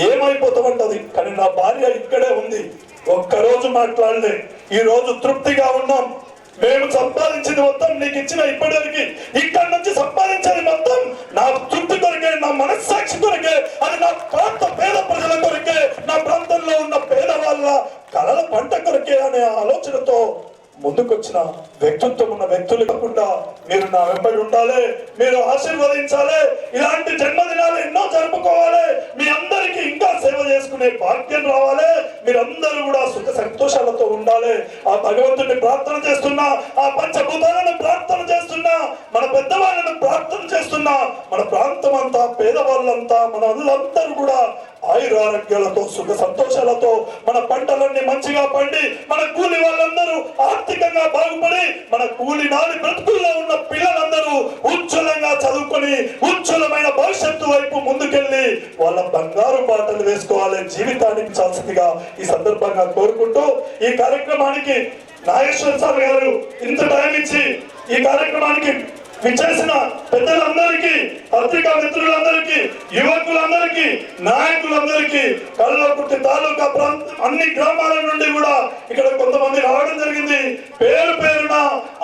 ఏమైపోతామంటది. కానీ నా భార్య ఇక్కడే ఉంది, ఒక్కరోజు మాట్లాడలే. ఈ రోజు తృప్తిగా ఉన్నాం. మేము సంపాదించింది మొత్తం నీకు ఇచ్చిన ఇప్పటివరకు, ఇక్కడ నుంచి సంపాదించేది మొత్తం నా తృప్తి కొరకే, నా మనస్సాక్షి కొరకే, అది నా ప్రాంత పేద ప్రజల కొరకే, నా ప్రాంతంలో ఉన్న పేదవాళ్ళ కళల పంట కొరకే అనే ఆలోచనతో ముందుకొచ్చిన వ్యక్తిత్వం ఉన్న వ్యక్తులు కాకుండా మీరు నా వెంబడి ఉండాలి, మీరు ఆశీర్వదించాలి. ఇలాంటి జన్మదినాలు ఎన్నో జరుపుకోవాలి. మీ అందరికీ ఇంకా సేవ చేసుకునే భాగ్యం రావాలి. మీరందరూ కూడా సుఖ సంతోషాలతో ఉండాలి. ఆ భగవంతుని ప్రార్థన చేస్తున్నా, ఆ పంచభూతాలను ప్రార్థన చేస్తున్నా, మన పెద్దవాళ్ళను ప్రార్థన చేస్తున్నా, మన ప్రాంతం అంతా, పేదవాళ్ళంతా, మన వాళ్ళందరూ కూడా ఆయురారోగ్యాలతో, సుఖ సంతోషాలతో, మన పంటలన్నీ మంచిగా పండి, మన కూలి వాళ్ళందరూ ఆర్థికంగా బాగుపడి, మన కూలి నాడి బ్రతుకుల్లో ఉన్న పిల్లలందరూ ఉజ్వలంగా చదువుకొని ఉజ్వలమైన భవిష్యత్తు వైపు ముందుకెళ్లి వాళ్ళ బంగారు బాటలు వేసుకోవాలి, జీవితానికి చాల్సిందిగా ఈ సందర్భంగా కోరుకుంటూ, ఈ కార్యక్రమానికి నాగేశ్వర సార్ గారు ఇంత టైం ఇచ్చి ఈ కార్యక్రమానికి విచ్చేసిన పెద్దలందరికీ, పత్రికా మిత్రులందరికీ, యువకులందరికీ, నాయకులందరికీ, కల్వకుర్తి తాలూకా అన్ని గ్రామాల నుండి కూడా ఇక్కడ కొంతమంది రావడం జరిగింది. పేరు పేరున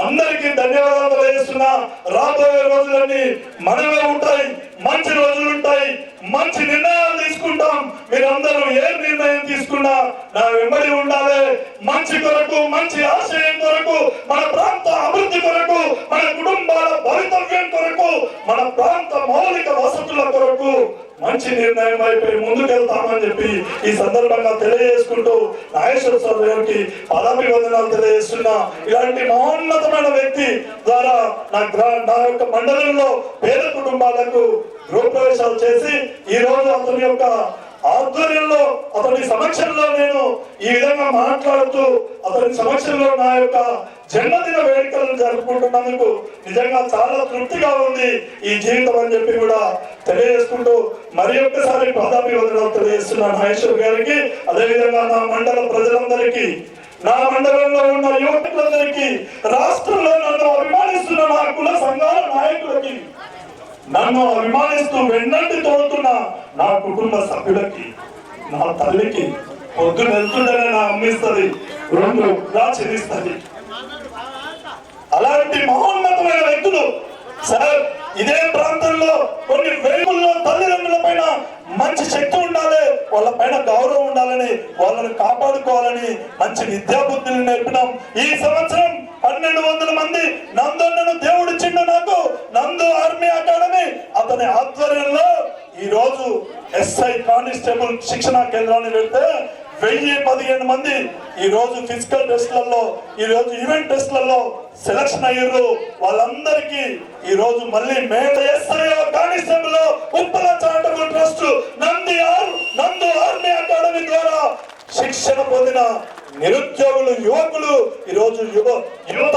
అందరికీ ధన్యవాదాలు తెలియజేస్తున్నా. రాబోయే రోజులన్నీ మనమే ఉంటాయి, మంచి రోజులు ఉంటాయి, మంచి నిర్ణయాలు తీసుకుంటాం. మీరందరూ ఏ నిర్ణయం తీసుకున్నా నా వెంబడి ఉండాలి. మంచి కొరకు, మంచి ఆశయం కొరకు, మన ప్రాంత అభివృద్ధి కొరకు, మన కుటుంబాల భవితవ్యం కొరకు, మన ప్రాంత మౌలిక వసతుల కొరకు మంచి నిర్ణయం అయిపోయి ముందుకెళ్తామని చెప్పి ఈ సందర్భంగా తెలియజేసుకుంటూ నాగేశ్వర స్వామి గారికి పాదాభివందనాలు తెలియజేస్తున్నా. ఇలాంటి మహోన్నతమైన వ్యక్తి ద్వారా నా యొక్క మండలంలో పేద కుటుంబాలకు గృహప్రవేశాలు చేసి ఈ రోజు అతని యొక్క ఆధ్వర్యంలో, అతని సమక్షంలో నేను ఈ విధంగా మాట్లాడుతూ అతని సమక్షంలో నా యొక్క జన్మదిన వేడుకలను జరుపుకుంటున్నందుకు నిజంగా చాలా తృప్తిగా ఉంది ఈ జీవితం అని చెప్పి కూడా తెలియజేసుకుంటూ మరి ఒక్కసారి పాదాభివందనాలు తెలియజేస్తున్నా నాగేశ్వర్ గారికి. అదేవిధంగా నా మండల ప్రజలందరికీ, నా మండలంలో ఉన్న యువకులందరికీ, రాష్ట్రంలో నన్ను అభిమానిస్తున్న నా కుల సంఘాల నాయకులకి, నన్ను అభిమానిస్తూ వెన్నంటి తోడుతున్న నా కుటుంబ సభ్యులకి, నా తల్లికి పొద్దున వెళ్తుండగానే నా అమ్మిస్తుంది, 2 చెల్లిస్తుంది. అలాంటి మహోన్నతమైన వ్యక్తులు సార్ ఇదే ప్రాంతంలో కొన్ని వేగుల్లో తల్లిదండ్రుల పైన మంచి శక్తి ఉండాలి, వాళ్ళ పైన గౌరవం ఉండాలని, వాళ్ళని కాపాడుకోవాలని మంచి విద్యాబుద్ధులు నేర్పినాం. ఈ సంవత్సరం 1200 మంది నందన్నను దేవుడు చిన్న నాకు నందు ఆర్మీ అకాడమీ అతని ఆధ్వర్యంలో ఈ రోజు ఎస్ఐ కానిస్టేబుల్ శిక్షణా కేంద్రాన్ని పెడితే 1015 మంది ఈ రోజు ఫిజికల్ టెస్ట్లలో, ఈ రోజు ఈవెంట్ టెస్ట్లలో సెలక్షన్ అయ్యారు. వాళ్ళందరికీ ఈ రోజు మళ్ళీ మేడ SI constable Uppala charitable trust నందు ఆర్మీ అకాడమీ ద్వారా శిక్షణ పొందిన నిరుద్యోగులు, యువకులు ఈ రోజు యువత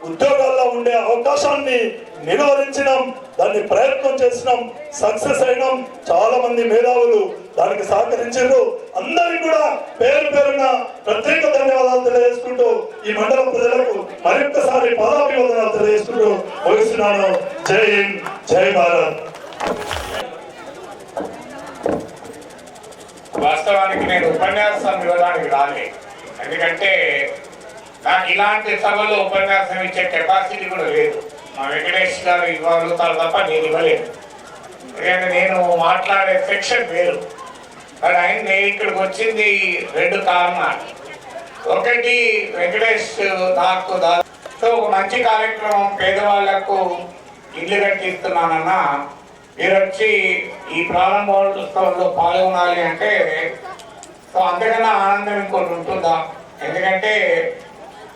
ఉద్యోగాల్లో ఉండే అవకాశాన్ని నిలువరించినాం, దాన్ని ప్రయత్నం చేసినాం, సక్సెస్ అయినాం. చాలా మంది మేధావులు దానికి సహకరించారు. అందరికీ కూడా పేరు పేరున ప్రత్యేక ధన్యవాదాలు తెలియజేసుకుంటూ ఈ మండల ప్రజలకు మరొక్కసారి పాదాభివందనాలు తెలియజేసుకుంటూ ముగిస్తున్నాను. జై హింద్, జై భారత్. వాస్తవానికి నేను ఉపన్యాసం ఇవ్వడానికి రాలే, ఎందుకంటే నాకు ఇలాంటి సభలో ఉపన్యాసం ఇచ్చే కెపాసిటీ కూడా లేదు. మా వెంకటేష్ గారు ఇవ్వగలుగుతారు తప్ప నేను ఇవ్వలేను. ఎందుకంటే నేను మాట్లాడే సెక్షన్ వేరు. కానీ నేను ఇక్కడికి వచ్చింది 2 కారణాలు. ఒకటి, వెంకటేష్ నాకు ఒక మంచి కార్యక్రమం పేదవాళ్లకు ఇల్లు కట్టిస్తున్నానన్నా మీరు వచ్చి ఈ ప్రారంభోత్సవంలో పాల్గొనాలి అంటే అంతకన్నా ఆనందం ఇంకోటి ఉంటుందా? ఎందుకంటే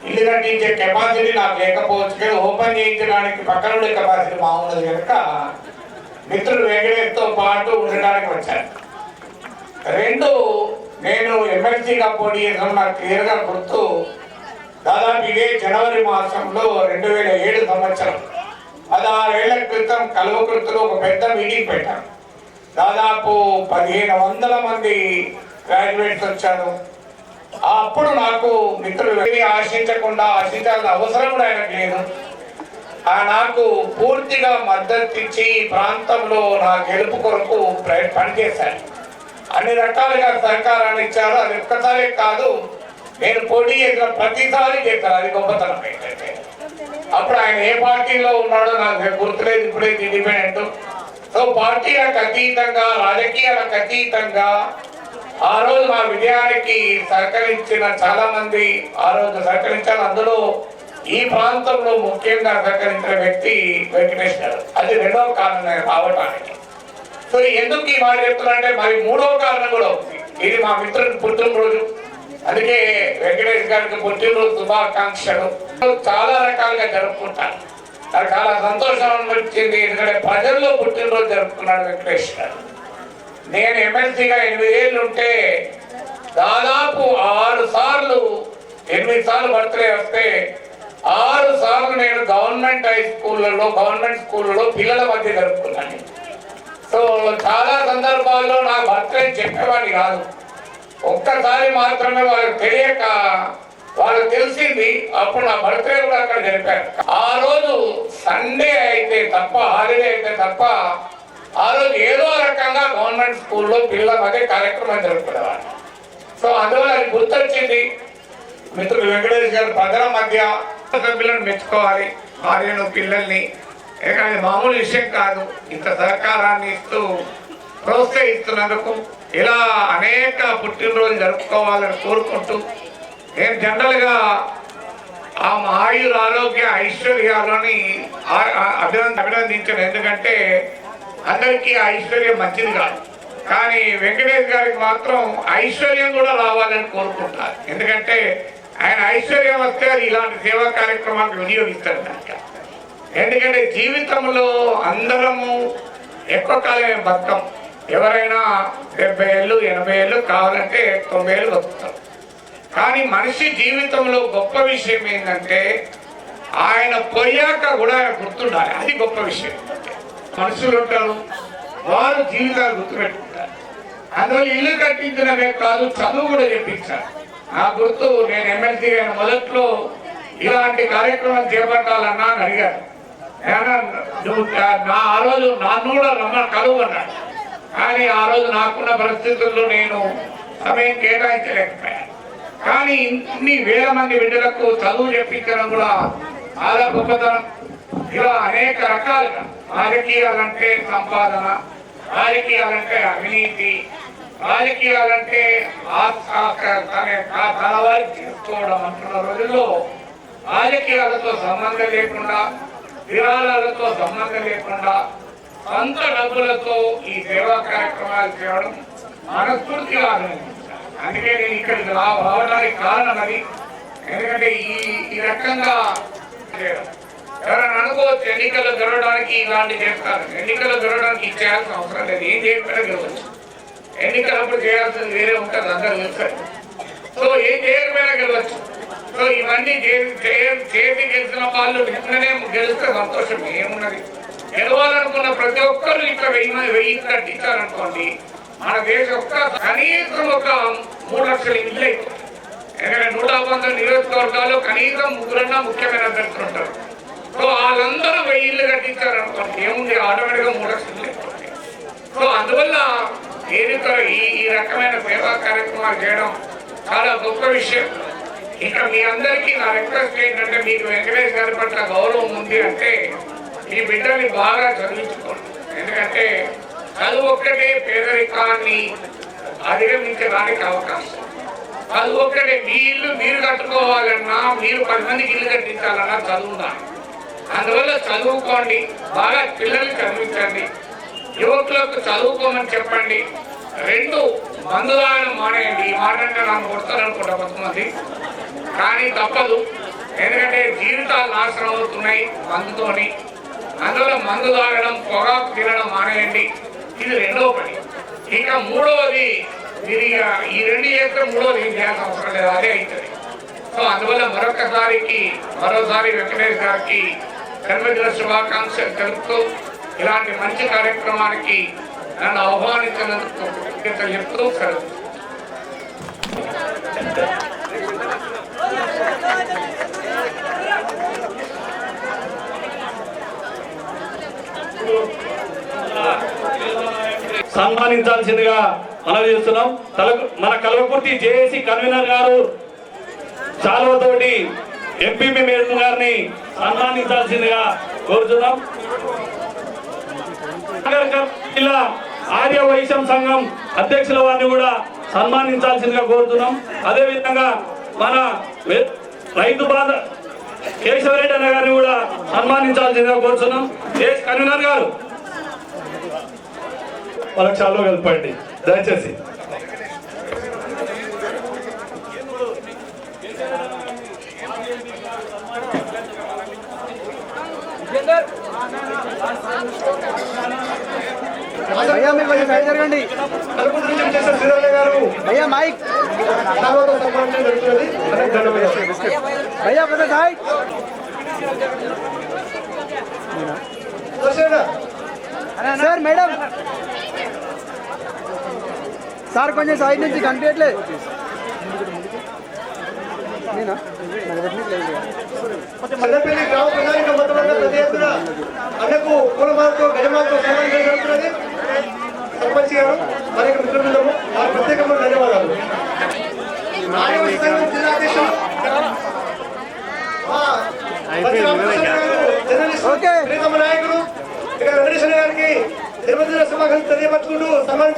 ఇల్లు కట్టించే కెపాసిటీ నాకు లేకపోవచ్చు, కానీ ఓపెన్ చేయించడానికి పక్కన ఉండే కెపాసిటీ బాగున్నది కనుక మిత్రులు వెంకటేష్తో పాటు ఉండడానికి వచ్చాను. 2, నేను ఎమ్మెల్సీగా పోటీ చేసిన నాకు క్లియర్గా గుర్తు. దాదాపు ఇదే జనవరి మాసంలో 2007 సంవత్సరం 16 ఏళ్ల క్రితం కల్వకుర్తిలో ఒక పెద్ద మీటింగ్ పెట్టాను. దాదాపు 1500 మంది గ్రాడ్యుయేట్స్ వచ్చారు. అప్పుడు నాకు మిత్రులు ఆశించాల్సిన అవసరం కూడా ఆయనకు లేదు. నాకు పూర్తిగా మద్దతు ఇచ్చి ఈ ప్రాంతంలో నా గెలుపు కొరకు పనిచేశాను. అన్ని రకాలుగా సహకారాన్ని ఇచ్చారు. అది ఒక్కసారే కాదు, నేను పోటీ చేసిన ప్రతిసారి చేశాను. అది గొప్పతనం ఏంటంటే అప్పుడు ఆయన ఏ పార్టీలో ఉన్నాడో నాకు గుర్తులేదు, ఇప్పుడే ఇండిపెండెంట్. సో పార్టీలకు అతీతంగా, రాజకీయాలకు అతీతంగా ఆ రోజు మా విజయానికి సహకరించిన చాలా మంది ఆ రోజు సహకరించారు. అందులో ఈ ప్రాంతంలో ముఖ్యంగా సహకరించిన వ్యక్తి వెంకటేష్ గారు. అది 2వ కారణం రావటానికి. సో ఎందుకు ఈ మాట చెప్తున్నానంటే మరి 3వ కారణం కూడా ఉంది. ఇది మా మిత్రుడి పుట్టినరోజు, అందుకే వెంకటేష్ గారికి పుట్టినరోజు శుభాకాంక్షలు. చాలా రకాలుగా జరుపుకుంటారు. నాకు చాలా సంతోషం అనిపించింది, ఎందుకంటే ప్రజల్లో పుట్టినరోజు జరుపుకున్నాడు వెంకటేష్ గారు. నేను ఎమ్మెల్సీగా 8 ఏళ్ళు ఉంటే దాదాపు 8 సార్లు బర్త్డే వస్తే 6 సార్లు నేను గవర్నమెంట్ స్కూళ్ళలో పిల్లల మధ్య జరుపుకున్నాను. సో చాలా సందర్భాల్లో నా బర్త్డే చెప్పేవాడిని కాదు. ఒక్కసారి మాత్రమే వాళ్ళకి తెలిసింది, అప్పుడు నా బర్త్డే కూడా అక్కడ జరిపారు. ఆ రోజు సండే అయితే తప్ప, హాలిడే అయితే తప్ప ఆ రోజు ఏదో రకంగా గవర్నమెంట్ స్కూల్లో పిల్లల మధ్య కార్యక్రమం జరుపుకునేవాడు. సో అందువల్ల అది గుర్తొచ్చింది. మిత్రులు వెంకటేష్ గారు ప్రజల మధ్య సభ్యులను మెచ్చుకోవాలి, భార్యను పిల్లల్ని. ఎందుకంటే మామూలు విషయం కాదు, ఇంత సహకారాన్ని ఇస్తూ ప్రోత్సహిస్తున్నందుకు. ఇలా అనేక పుట్టినరోజులు జరుపుకోవాలని కోరుకుంటూ నేను జనరల్గా ఆ ఆయుర ఆరోగ్య ఐశ్వర్యాలని అభినందించాను. ఎందుకంటే అందరికీ ఐశ్వర్యం మంచిది కాదు, కానీ వెంకటేష్ గారికి మాత్రం ఐశ్వర్యం కూడా రావాలని కోరుకుంటారు. ఎందుకంటే ఆయన ఐశ్వర్యం వస్తే అది ఇలాంటి సేవా కార్యక్రమాలకు వినియోగిస్తారు కనుక. ఎందుకంటే జీవితంలో అందరము ఎక్కువ కాలమే బతుకం. ఎవరైనా 70 ఏళ్ళు 80 ఏళ్ళు కావాలంటే 90 ఏళ్ళు బతుకుతారు. కానీ మనిషి జీవితంలో గొప్ప విషయం ఏంటంటే ఆయన పోయాక కూడా గుర్తుండాలి. అది గొప్ప విషయం. మనుషులు ఉంటారు, వారు జీవితాలు గుర్తుపెట్టుకుంటారు. అందువల్ల ఇల్లు కట్టించడమే కాదు, చదువు కూడా చెప్పించారు. నా గుర్తు, నేను ఎమ్మెల్సీ అయిన మొదట్లో ఇలాంటి కార్యక్రమం చేపట్టాలన్నా అని అడిగారు. ఆ రోజు నన్ను కూడా కలువన్నాడు, కానీ ఆ రోజు నాకున్న పరిస్థితుల్లో నేను సమయం కేటాయించలేకపోయాను. కానీ ఇన్ని వేల మంది బిడ్డలకు చదువు చెప్పించడం కూడా చాలా గొప్పతనం. ఇలా అనేక రకాలుగా రాజకీయాలంటే సంపాదన, రాజకీయాలంటే అవినీతి, రాజకీయాలంటే తన వారికి తీసుకోవడం అంటున్న రోజుల్లో రాజకీయాలతో సంబంధం లేకుండా, విరాళాలతో సంబంధం లేకుండా సొంత డబ్బులతో ఈ సేవా కార్యక్రమాలు చేయడం మనస్ఫూర్తిగా ఆనందించాలి. అందుకే నేను ఇక్కడికి రావడానికి కారణం అది. ఎందుకంటే ఈ రకంగా ఎవరైనా అనుకోవచ్చు ఎన్నికలు జరగడానికి ఇలాంటి చేస్తారు. ఎన్నికలు జరగడానికి ఇచ్చేయాల్సిన అవసరం లేదు, ఏం చేయకపోయినా గెలవచ్చు. ఎన్నికలప్పుడు చేయాల్సింది వేరే ఉంటుంది, అందరూ తెలుస్తారు. సో ఏం చేయకపోయినా గెలవచ్చు. సో ఇవన్నీ చేసి గెలిచిన వాళ్ళు నిన్ననే గెలిస్తే సంతోషం ఏమున్నది. గెలవాలనుకున్న ప్రతి ఒక్కరు ఇక్కడ 1000 కట్టించారనుకోండి, మన దేశం కనీసం ఒక 3 లక్షల ఇల్లు అయిపోతుంది. ఎందుకంటే 119 నియోజకవర్గాలు కనీసం 3 ముఖ్యమైన అభ్యర్థులు ఉంటారు. సో వాళ్ళందరూ 1000 ఇల్లు కట్టించారనుకోండి, ఏముంది, ఆటోమేటిక్గా 3 లక్షలు అయిపోతుంది. సో అందువల్ల ఏదితో ఈ రకమైన సేవా కార్యక్రమాలు చేయడం చాలా గొప్ప విషయం. ఇక మీ అందరికీ నా రిక్వెస్ట్ ఏంటంటే, మీకు వెంకటేష్ గారి పట్ల గౌరవం ఉంది అంటే మీ బిడ్డల్ని బాగా చదివించుకోండి. ఎందుకంటే చదువు ఒక్కటే పేదరికాన్ని అధిగమించడానికి అవకాశం. చదువు ఒక్కటే మీ ఇల్లు మీరు కట్టుకోవాలన్నా, మీరు 10 మందికి ఇల్లు కట్టించాలన్నా చదువున్నాను. అందువల్ల చదువుకోండి, బాగా పిల్లల్ని చదివించండి, యువకులకు చదువుకోమని చెప్పండి. 2 మందు తాగడం మానేయండి. ఈ మాట అంటే నాకు కొడతారనుకుంటా కొంతమంది, కానీ తప్పదు. ఎందుకంటే జీవితాలు నాశనం అవుతున్నాయి మందుతోని. అందువల్ల మందు తాగడం, పొగాకు తినడం మానేయండి. ఇది 2వ పని. ఇక 3వది, మీరు ఈ 2 చేస్తే 3వది ఏం చేయాల్సిన అవసరం లేదు, అదే అవుతుంది. సో అందువల్ల మరోసారి వెంకటేష్ గారికి జన్మదిన శుభాకాంక్షలు తెలుపుతూ, ఇలాంటి మంచి కార్యక్రమానికి నన్ను ఆహ్వానించినందుకు కృతజ్ఞతలు చెప్తూ సెలవు. సన్మానించాల్సిందిగా మనవి చేస్తున్నాం. మన కల్వకుర్తి జేఏసీ కన్వీనర్ గారు చాలువతోటి ఎంపీపీ మేడం గారిని సన్మానించాల్సిందిగా కోరుతున్నాం. జిల్లా ఆర్య వైశ్యం సంఘం అధ్యక్షుల వారిని కూడా సన్మానించాల్సిందిగా కోరుతున్నాం. అదేవిధంగా మన రైతు బాధ కేశవరెడ్డి అన్న గారిని కూడా సన్మానించాల్సిందిగా కోరుతున్నాం. దేశ్ కన్వీనర్ గారు వాళ్ళకి చాలు కలపండి దయచేసి. भैया मैं वही साइड जरगंडी भैया माइक भैया पता साइड సార్ మేడం సార్ కొంచెం సైడ్ నుంచి కనిపించట్లేదు. మల్లపల్లి గ్రామ ప్రజానిక మొత్తంలో పెద్ద ఎత్తున అన్నకు పూలమాలతో గజమాలతో సన్మానం జరుగుతున్నది. సర్పంచ్ గారు మరి మిత్రులందరూ వారి ప్రత్యేకమైన ధన్యవాదాలు. ఆదివాసీ సంఘం జిల్లా అధ్యక్షులు ప్రియతమ నాయకులు వెంకటేశ్వర గారికి జన్మదిన శుభాకాంక్షలు తెలియపరుచుకుంటూ సన్మానించారు.